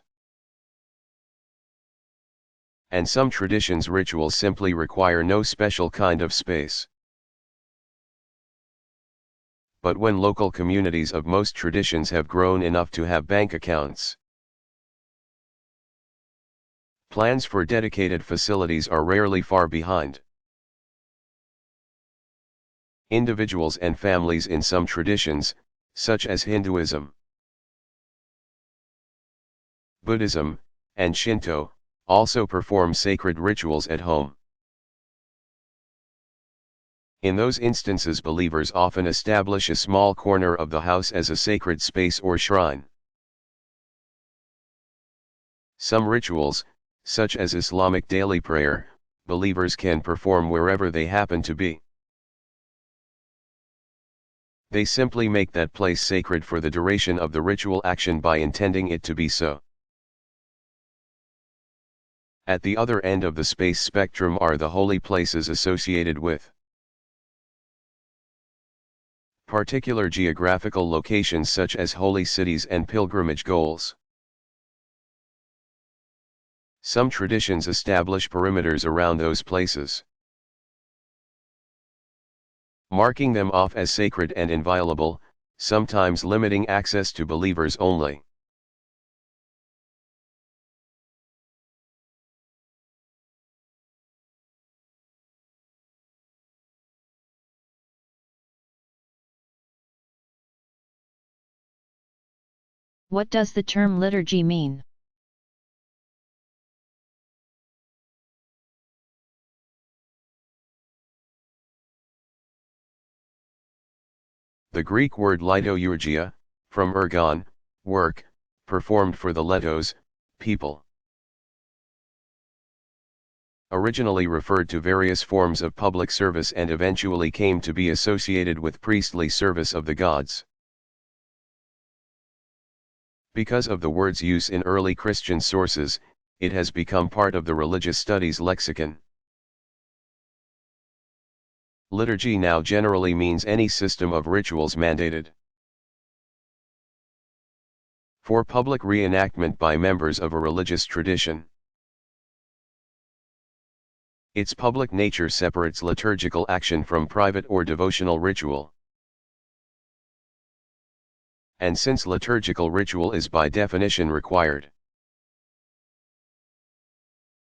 B: And some traditions' rituals simply require no special kind of space. But when local communities of most traditions have grown enough to have bank accounts, plans for dedicated facilities are rarely far behind. Individuals and families in some traditions, such as Hinduism, Buddhism, and Shinto, also perform sacred rituals at home. In those instances, believers often establish a small corner of the house as a sacred space or shrine. Some rituals, such as Islamic daily prayer, believers can perform wherever they happen to be. They simply make that place sacred for the duration of the ritual action by intending it to be so. At the other end of the space spectrum are the holy places associated with particular geographical locations such as holy cities and pilgrimage goals. Some traditions establish perimeters around those places, marking them off as sacred and inviolable, sometimes limiting access to believers only.
A: What does the term liturgy mean?
B: The Greek word liturgia, from ergon, work, performed for the letos, people, originally referred to various forms of public service and eventually came to be associated with priestly service of the gods. Because of the word's use in early Christian sources, it has become part of the religious studies lexicon. Liturgy now generally means any system of rituals mandated for public reenactment by members of a religious tradition. Its public nature separates liturgical action from private or devotional ritual. And since liturgical ritual is by definition required,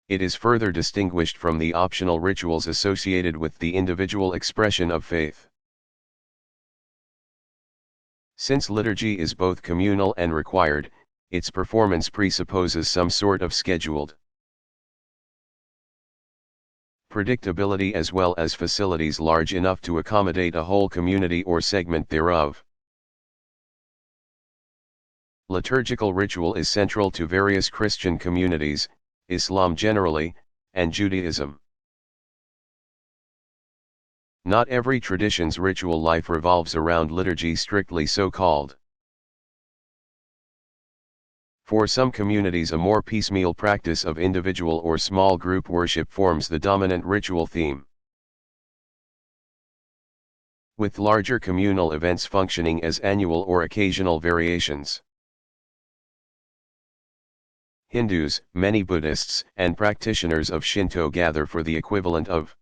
B: it is further distinguished from the optional rituals associated with the individual expression of faith. Since liturgy is both communal and required, its performance presupposes some sort of scheduled predictability as well as facilities large enough to accommodate a whole community or segment thereof. Liturgical ritual is central to various Christian communities, Islam generally, and Judaism. Not every tradition's ritual life revolves around liturgy strictly so-called. For some communities, a more piecemeal practice of individual or small group worship forms the dominant ritual theme, with larger communal events functioning as annual or occasional variations. Hindus, many Buddhists, and practitioners of Shinto gather for the equivalent of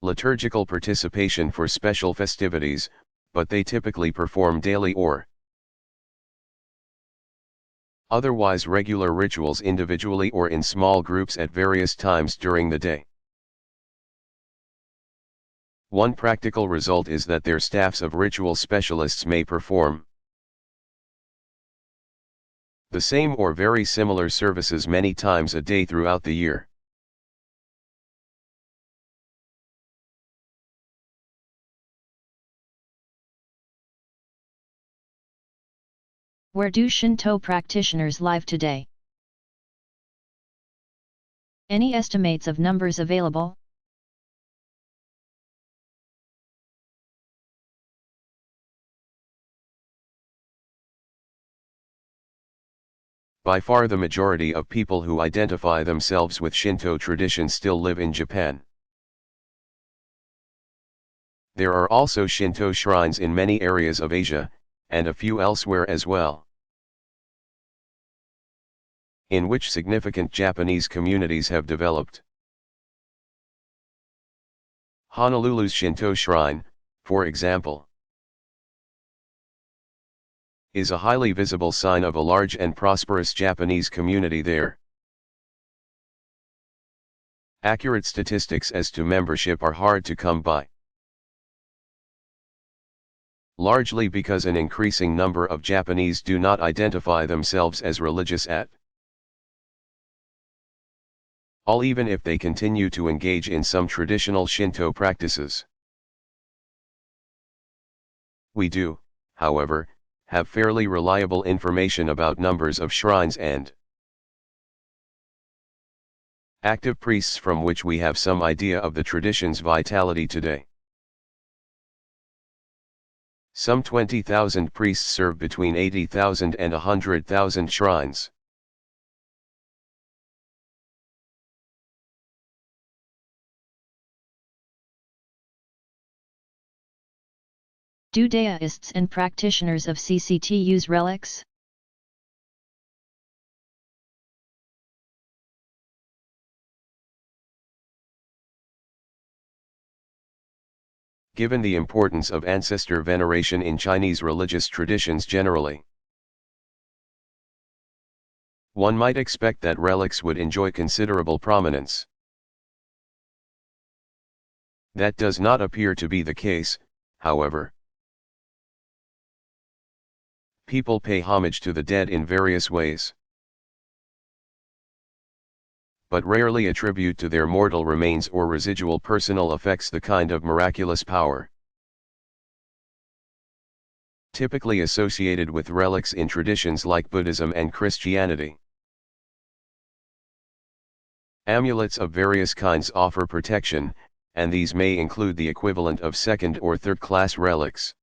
B: liturgical participation for special festivities, but they typically perform daily or Otherwise, regular rituals individually or in small groups at various times during the day. One practical result is that their staffs of ritual specialists may perform the same or very similar services many times a day throughout the year.
A: Where do Shinto practitioners live today? Any estimates of numbers available?
B: By far the majority of people who identify themselves with Shinto tradition still live in Japan. There are also Shinto shrines in many areas of Asia, and a few elsewhere as well, in which significant Japanese communities have developed. Honolulu's Shinto shrine, for example, is a highly visible sign of a large and prosperous Japanese community there. Accurate statistics as to membership are hard to come by, largely because an increasing number of Japanese do not identify themselves as religious at all, even if they continue to engage in some traditional Shinto practices. We do, however, have fairly reliable information about numbers of shrines and active priests from which we have some idea of the tradition's vitality today. Some 20,000 priests serve between 80,000 and 100,000 shrines.
A: Do deists and practitioners of CCT use relics?
B: Given the importance of ancestor veneration in Chinese religious traditions generally, one might expect that relics would enjoy considerable prominence. That does not appear to be the case, however. People pay homage to the dead in various ways, but rarely attribute to their mortal remains or residual personal effects the kind of miraculous power typically associated with relics in traditions like Buddhism and Christianity. Amulets of various kinds offer protection, and these may include the equivalent of second or third-class relics.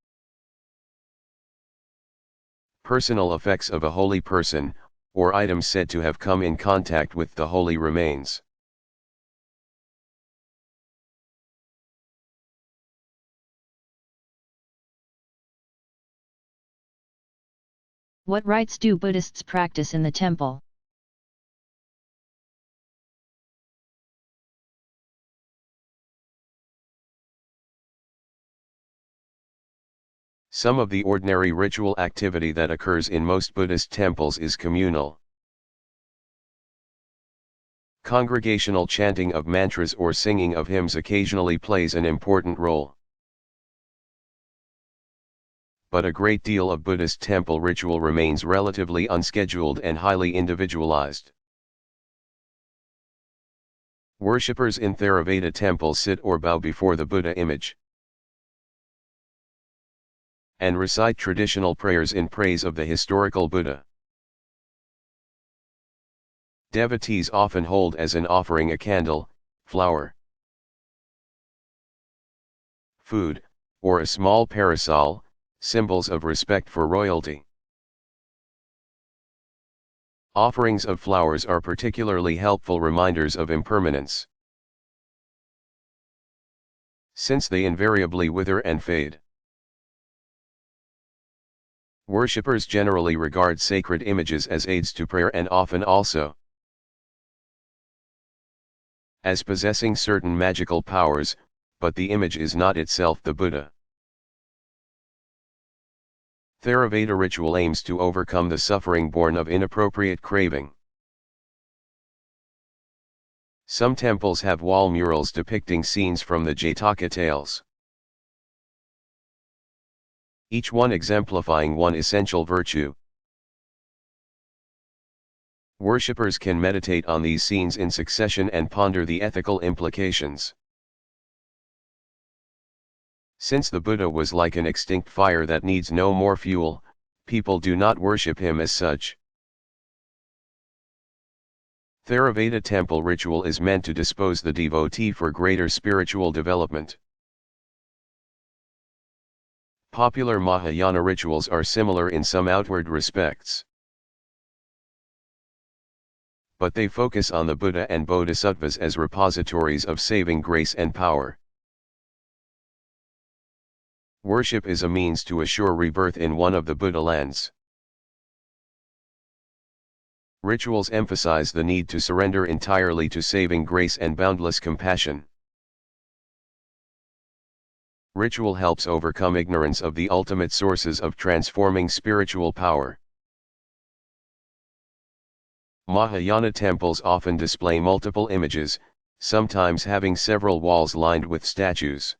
B: Personal effects of a holy person, or items said to have come in contact with the holy remains.
A: What rites do Buddhists practice in the temple?
B: Some of the ordinary ritual activity that occurs in most Buddhist temples is communal. Congregational chanting of mantras or singing of hymns occasionally plays an important role. But a great deal of Buddhist temple ritual remains relatively unscheduled and highly individualized. Worshippers in Theravada temples sit or bow before the Buddha image and recite traditional prayers in praise of the historical Buddha. Devotees often hold as an offering a candle, flower, food, or a small parasol, symbols of respect for royalty. Offerings of flowers are particularly helpful reminders of impermanence, since they invariably wither and fade. Worshippers generally regard sacred images as aids to prayer and often also as possessing certain magical powers, but the image is not itself the Buddha. Theravada ritual aims to overcome the suffering born of inappropriate craving. Some temples have wall murals depicting scenes from the Jataka tales, each one exemplifying one essential virtue. Worshippers can meditate on these scenes in succession and ponder the ethical implications. Since the Buddha was like an extinct fire that needs no more fuel, people do not worship him as such. Theravada temple ritual is meant to dispose the devotee for greater spiritual development. Popular Mahayana rituals are similar in some outward respects, but they focus on the Buddha and Bodhisattvas as repositories of saving grace and power. Worship is a means to assure rebirth in one of the Buddha lands. Rituals emphasize the need to surrender entirely to saving grace and boundless compassion. Ritual helps overcome ignorance of the ultimate sources of transforming spiritual power. Mahayana temples often display multiple images, sometimes having several walls lined with statues.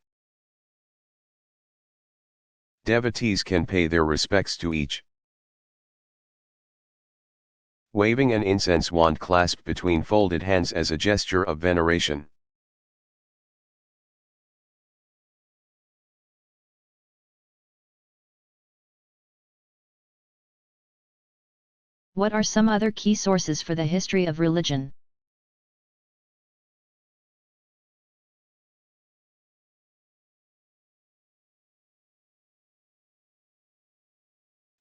B: Devotees can pay their respects to each, waving an incense wand clasped between folded hands as a gesture of veneration.
A: What are some other key sources for the history of religion?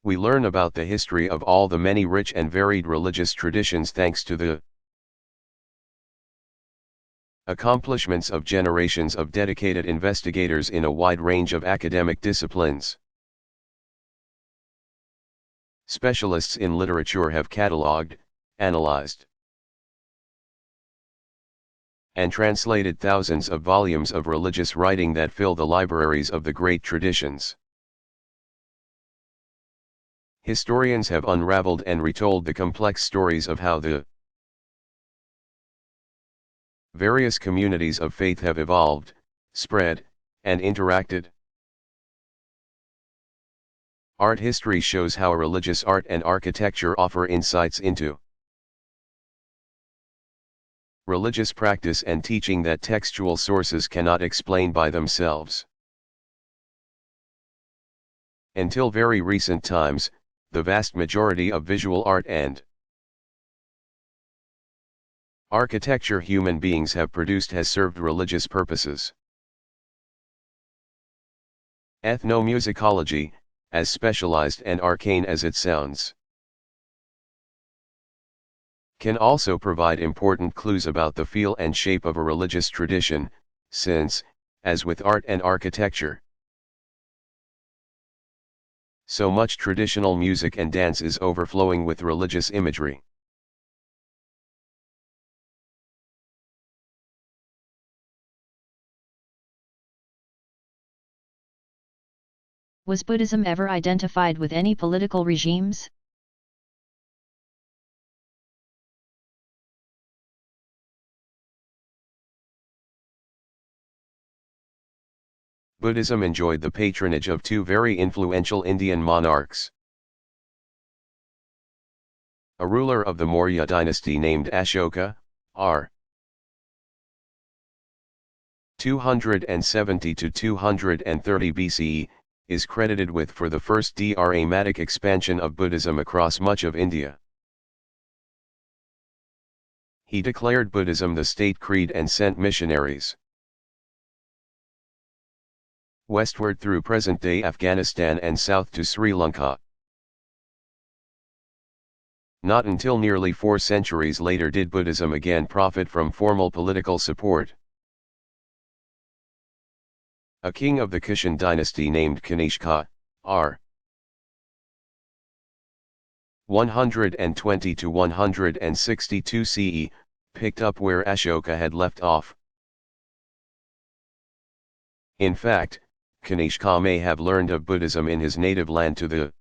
B: We learn about the history of all the many rich and varied religious traditions thanks to the accomplishments of generations of dedicated investigators in a wide range of academic disciplines. Specialists in literature have catalogued, analyzed, and translated thousands of volumes of religious writing that fill the libraries of the great traditions. Historians have unraveled and retold the complex stories of how the various communities of faith have evolved, spread, and interacted. Art history shows how religious art and architecture offer insights into religious practice and teaching that textual sources cannot explain by themselves. Until very recent times, the vast majority of visual art and architecture human beings have produced has served religious purposes. Ethnomusicology, as specialized and arcane as it sounds, can also provide important clues about the feel and shape of a religious tradition, since, as with art and architecture, so much traditional music and dance is overflowing with religious imagery.
A: Was Buddhism ever identified with any political regimes?
B: Buddhism enjoyed the patronage of two very influential Indian monarchs. A ruler of the Maurya dynasty named Ashoka, r. 270 to 230 BCE, is credited with for the first dramatic expansion of Buddhism across much of India. He declared Buddhism the state creed and sent missionaries westward through present-day Afghanistan and south to Sri Lanka. Not until nearly 4 centuries later did Buddhism again profit from formal political support. A king of the Kushan dynasty named Kanishka, r. 120 to 162 CE, picked up where Ashoka had left off. In fact, Kanishka may have learned of Buddhism in his native land to the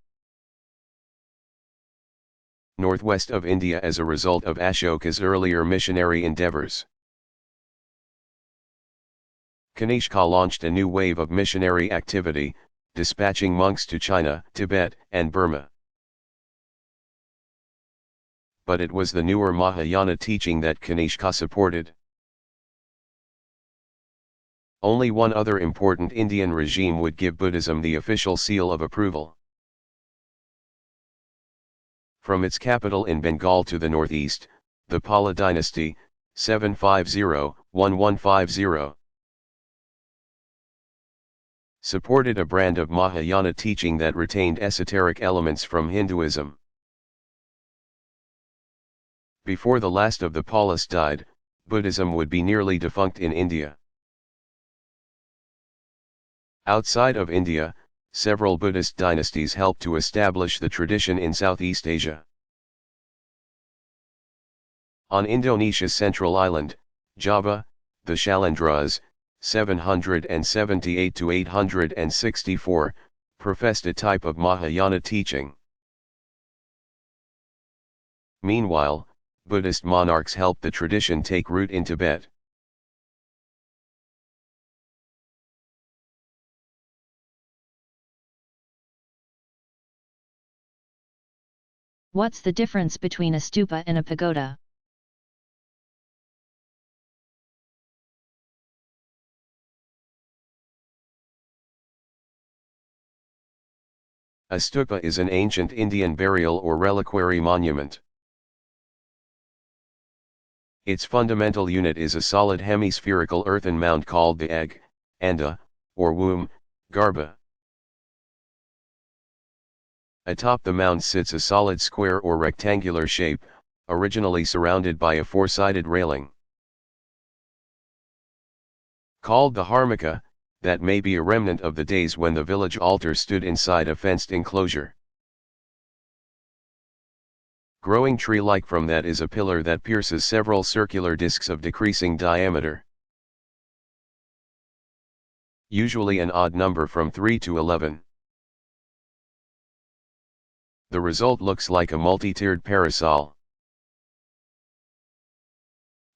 B: northwest of India as a result of Ashoka's earlier missionary endeavors. Kanishka launched a new wave of missionary activity, dispatching monks to China, Tibet, and Burma. But it was the newer Mahayana teaching that Kanishka supported. Only one other important Indian regime would give Buddhism the official seal of approval. From its capital in Bengal to the northeast, the Pala dynasty, 750-1150, supported a brand of Mahayana teaching that retained esoteric elements from Hinduism. Before the last of the Palas died, Buddhism would be nearly defunct in India. Outside of India, several Buddhist dynasties helped to establish the tradition in Southeast Asia. On Indonesia's central island, Java, the Shalandras, 778 to 864, professed a type of Mahayana teaching. Meanwhile, Buddhist monarchs helped the tradition take root in Tibet.
A: What's the difference between a stupa and a pagoda?
B: A stupa is an ancient Indian burial or reliquary monument. Its fundamental unit is a solid hemispherical earthen mound called the egg, anda, or womb, garbha. Atop the mound sits a solid square or rectangular shape, originally surrounded by a four-sided railing. Called the harmika, that may be a remnant of the days when the village altar stood inside a fenced enclosure. Growing tree-like from that is a pillar that pierces several circular discs of decreasing diameter. Usually an odd number from 3 to 11. The result looks like a multi-tiered parasol.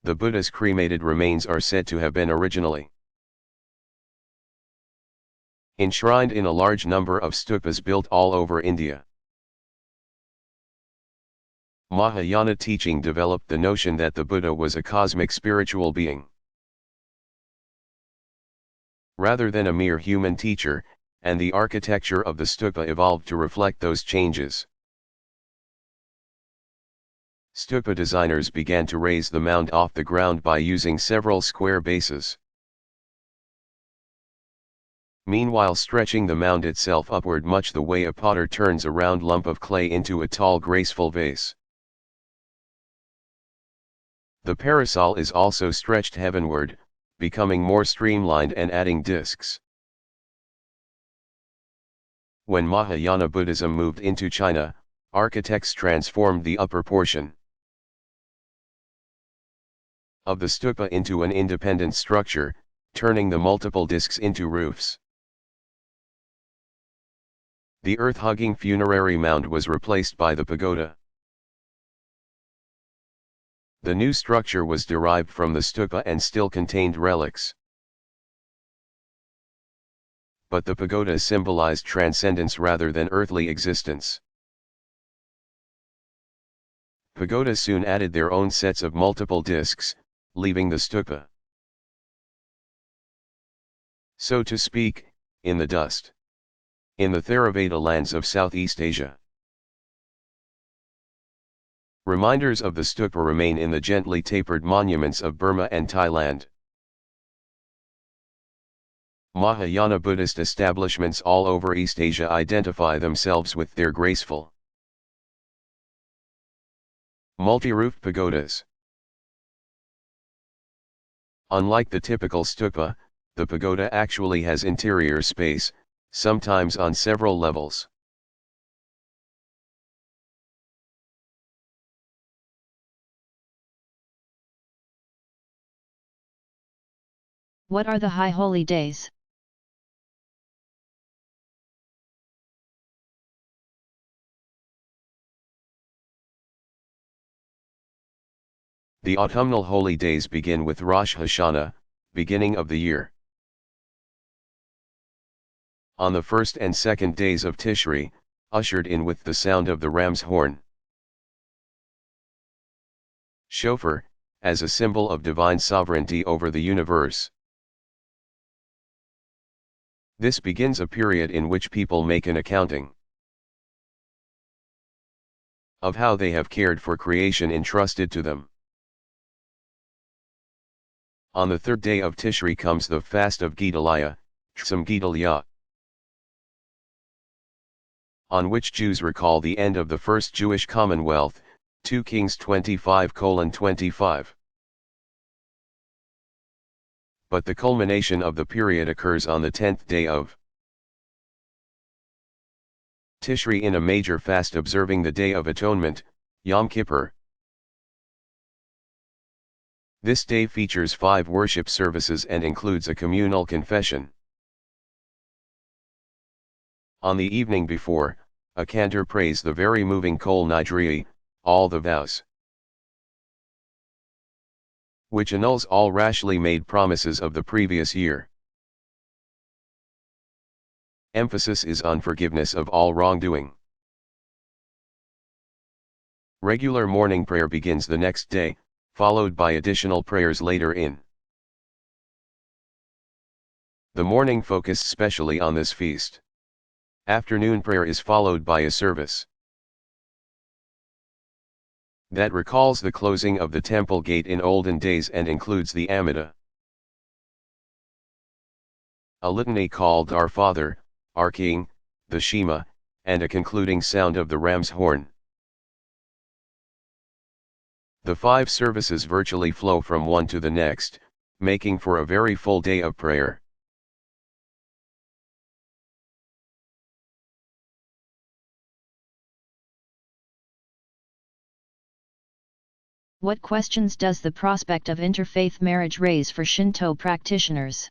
B: The Buddha's cremated remains are said to have been originally enshrined in a large number of stupas built all over India. Mahayana teaching developed the notion that the Buddha was a cosmic spiritual being, rather than a mere human teacher, and the architecture of the stupa evolved to reflect those changes. Stupa designers began to raise the mound off the ground by using several square bases. Meanwhile stretching the mound itself upward much the way a potter turns a round lump of clay into a tall graceful vase. The parasol is also stretched heavenward, becoming more streamlined and adding discs. When Mahayana Buddhism moved into China, architects transformed the upper portion of the stupa into an independent structure, turning the multiple discs into roofs. The earth-hugging funerary mound was replaced by the pagoda. The new structure was derived from the stupa and still contained relics. But the pagoda symbolized transcendence rather than earthly existence. Pagodas soon added their own sets of multiple discs, leaving the stupa, so to speak, in the dust. In the Theravada lands of Southeast Asia, reminders of the stupa remain in the gently tapered monuments of Burma and Thailand. Mahayana Buddhist establishments all over East Asia identify themselves with their graceful, multi-roofed pagodas. Unlike the typical stupa, the pagoda actually has interior space, sometimes on several levels.
A: What are the high holy days?
B: The autumnal holy days begin with Rosh Hashanah, beginning of the year. On the first and second days of Tishri, ushered in with the sound of the ram's horn. Shofar, as a symbol of divine sovereignty over the universe. This begins a period in which people make an accounting of how they have cared for creation entrusted to them. On the third day of Tishri comes the fast of Gedaliah, Tzom Gedaliah, on which Jews recall the end of the first Jewish Commonwealth, 2 Kings 25:25. But the culmination of the period occurs on the 10th day of Tishri in a major fast observing the Day of Atonement, Yom Kippur. This day features 5 worship services and includes a communal confession. On the evening before, a cantor prays the very moving Kol Nidrei, all the vows, which annuls all rashly made promises of the previous year. Emphasis is on forgiveness of all wrongdoing. Regular morning prayer begins the next day, followed by additional prayers later in the morning focus specially on this feast. Afternoon prayer is followed by a service that recalls the closing of the temple gate in olden days and includes the Amidah, a litany called Our Father, Our King, the Shema, and a concluding sound of the ram's horn. The 5 services virtually flow from one to the next, making for a very full day of prayer.
A: What questions does the prospect of interfaith marriage raise for Shinto practitioners?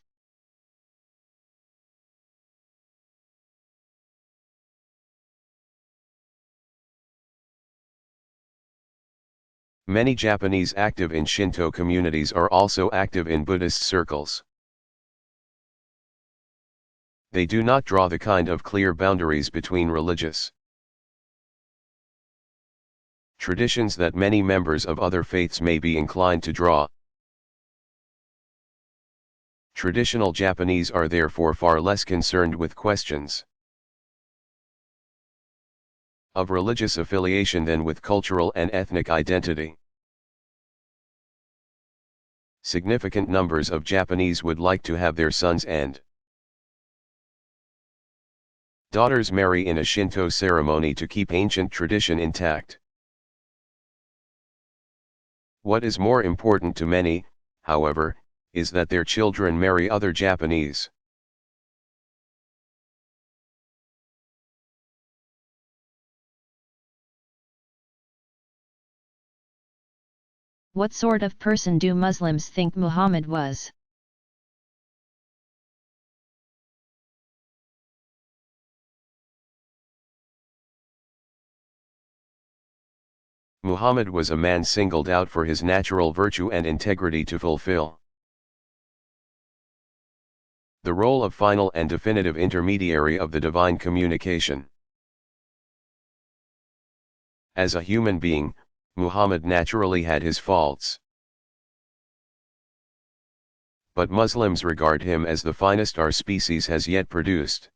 B: Many Japanese active in Shinto communities are also active in Buddhist circles. They do not draw the kind of clear boundaries between religious traditions that many members of other faiths may be inclined to draw. Traditional Japanese are therefore far less concerned with questions of religious affiliation than with cultural and ethnic identity. Significant numbers of Japanese would like to have their sons and daughters marry in a Shinto ceremony to keep ancient tradition intact. What is more important to many, however, is that their children marry other Japanese.
A: What sort of person do Muslims think Muhammad was?
B: Muhammad was a man singled out for his natural virtue and integrity to fulfill the role of final and definitive intermediary of the divine communication. As a human being, Muhammad naturally had his faults. But Muslims regard him as the finest our species has yet produced.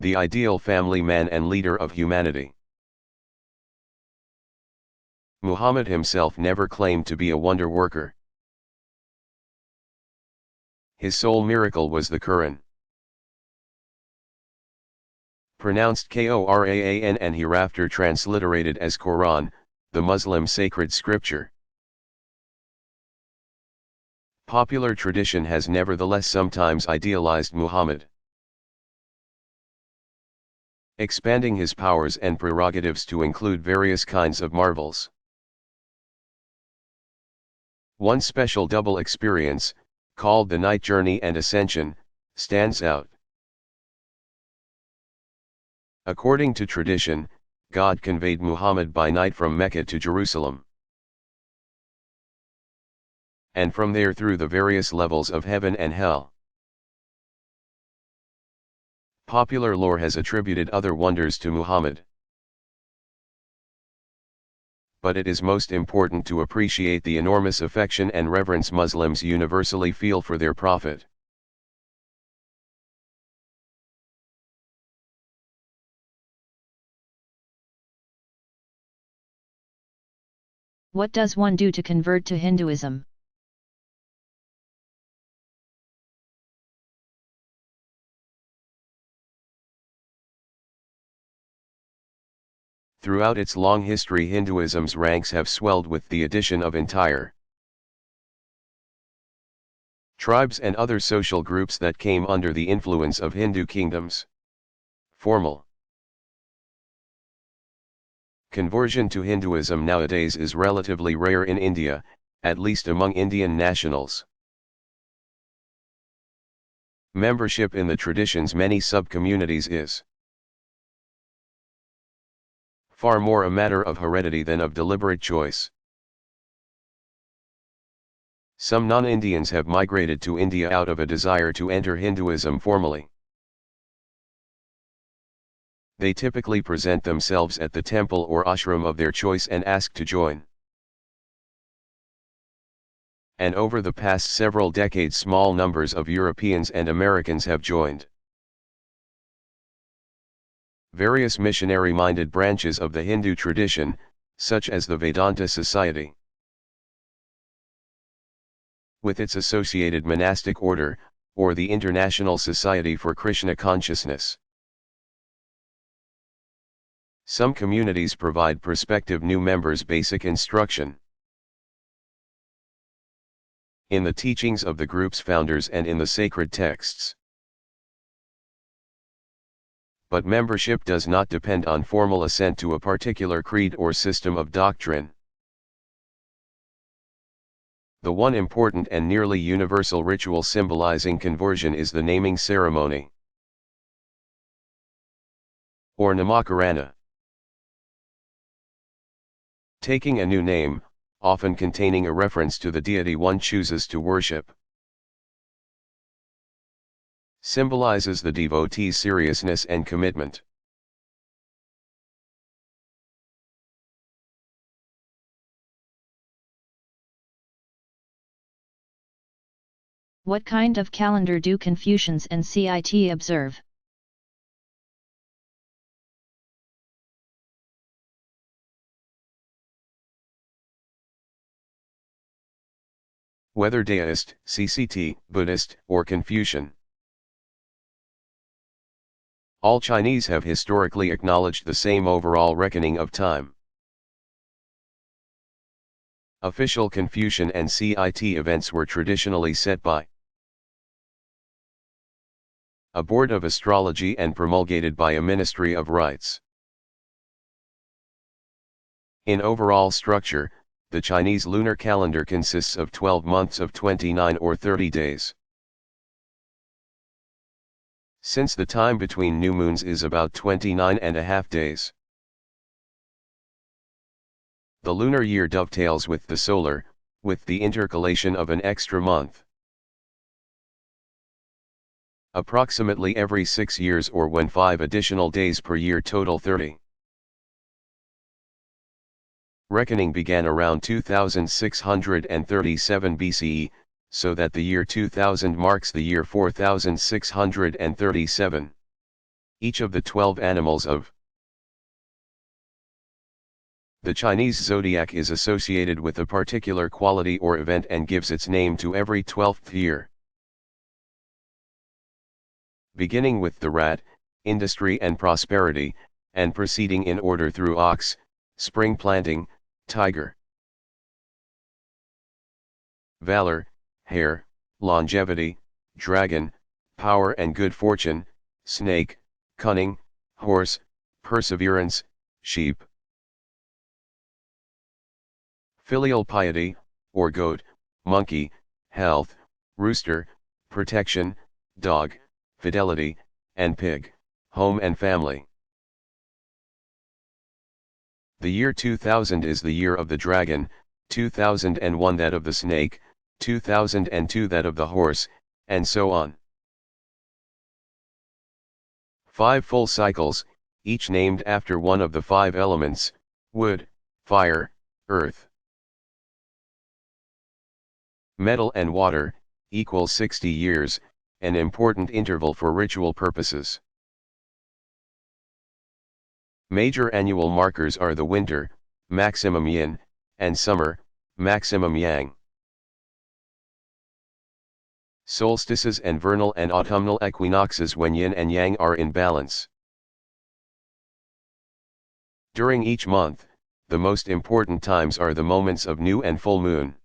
B: The ideal family man and leader of humanity. Muhammad himself never claimed to be a wonder worker. His sole miracle was the Quran, pronounced Koran and hereafter transliterated as Quran, the Muslim sacred scripture. Popular tradition has nevertheless sometimes idealized Muhammad, expanding his powers and prerogatives to include various kinds of marvels. One special double experience, called the Night Journey and Ascension, stands out. According to tradition, God conveyed Muhammad by night from Mecca to Jerusalem, and from there through the various levels of heaven and hell. Popular lore has attributed other wonders to Muhammad, but it is most important to appreciate the enormous affection and reverence Muslims universally feel for their prophet.
A: What does one do to convert to Hinduism?
B: Throughout its long history, Hinduism's ranks have swelled with the addition of entire tribes and other social groups that came under the influence of Hindu kingdoms. Formal conversion to Hinduism nowadays is relatively rare in India, at least among Indian nationals. Membership in the tradition's many sub-communities is far more a matter of heredity than of deliberate choice. Some non-Indians have migrated to India out of a desire to enter Hinduism formally. They typically present themselves at the temple or ashram of their choice and ask to join. And over the past several decades, small numbers of Europeans and Americans have joined. Various missionary-minded branches of the Hindu tradition, such as the Vedanta Society, with its associated monastic order, or the International Society for Krishna Consciousness. Some communities provide prospective new members basic instruction in the teachings of the group's founders and in the sacred texts. But membership does not depend on formal assent to a particular creed or system of doctrine. The one important and nearly universal ritual symbolizing conversion is the naming ceremony, or namakarana. Taking a new name, often containing a reference to the deity one chooses to worship, symbolizes the devotee's seriousness and commitment.
A: What kind of calendar do Confucians and CIT observe?
B: Whether Daoist, CCT, Buddhist, or Confucian, all Chinese have historically acknowledged the same overall reckoning of time. Official Confucian and CIT events were traditionally set by a board of astrology and promulgated by a ministry of rites. In overall structure, the Chinese lunar calendar consists of 12 months of 29 or 30 days. Since the time between new moons is about 29.5 days, the lunar year dovetails with the solar, with the intercalation of an extra month. Approximately every 6 years, or when 5 additional days per year total 30. Reckoning began around 2637 BCE, so that the year 2000 marks the year 4637. Each of the 12 animals of the Chinese zodiac is associated with a particular quality or event and gives its name to every 12th year. Beginning with the rat, industry and prosperity, and proceeding in order through ox, spring planting, tiger, valor, hare, longevity, dragon, power and good fortune, snake, cunning, horse, perseverance, sheep, filial piety, or goat, monkey, health, rooster, protection, dog, fidelity, and pig, home and family. The year 2000 is the year of the dragon, 2001 that of the snake, 2002 that of the horse, and so on. 5 full cycles, each named after one of the 5 elements: wood, fire, earth, metal and water, equals 60 years, an important interval for ritual purposes. Major annual markers are the winter, maximum yin, and summer, maximum yang. Solstices and vernal and autumnal equinoxes when yin and yang are in balance. During each month, the most important times are the moments of new and full moon.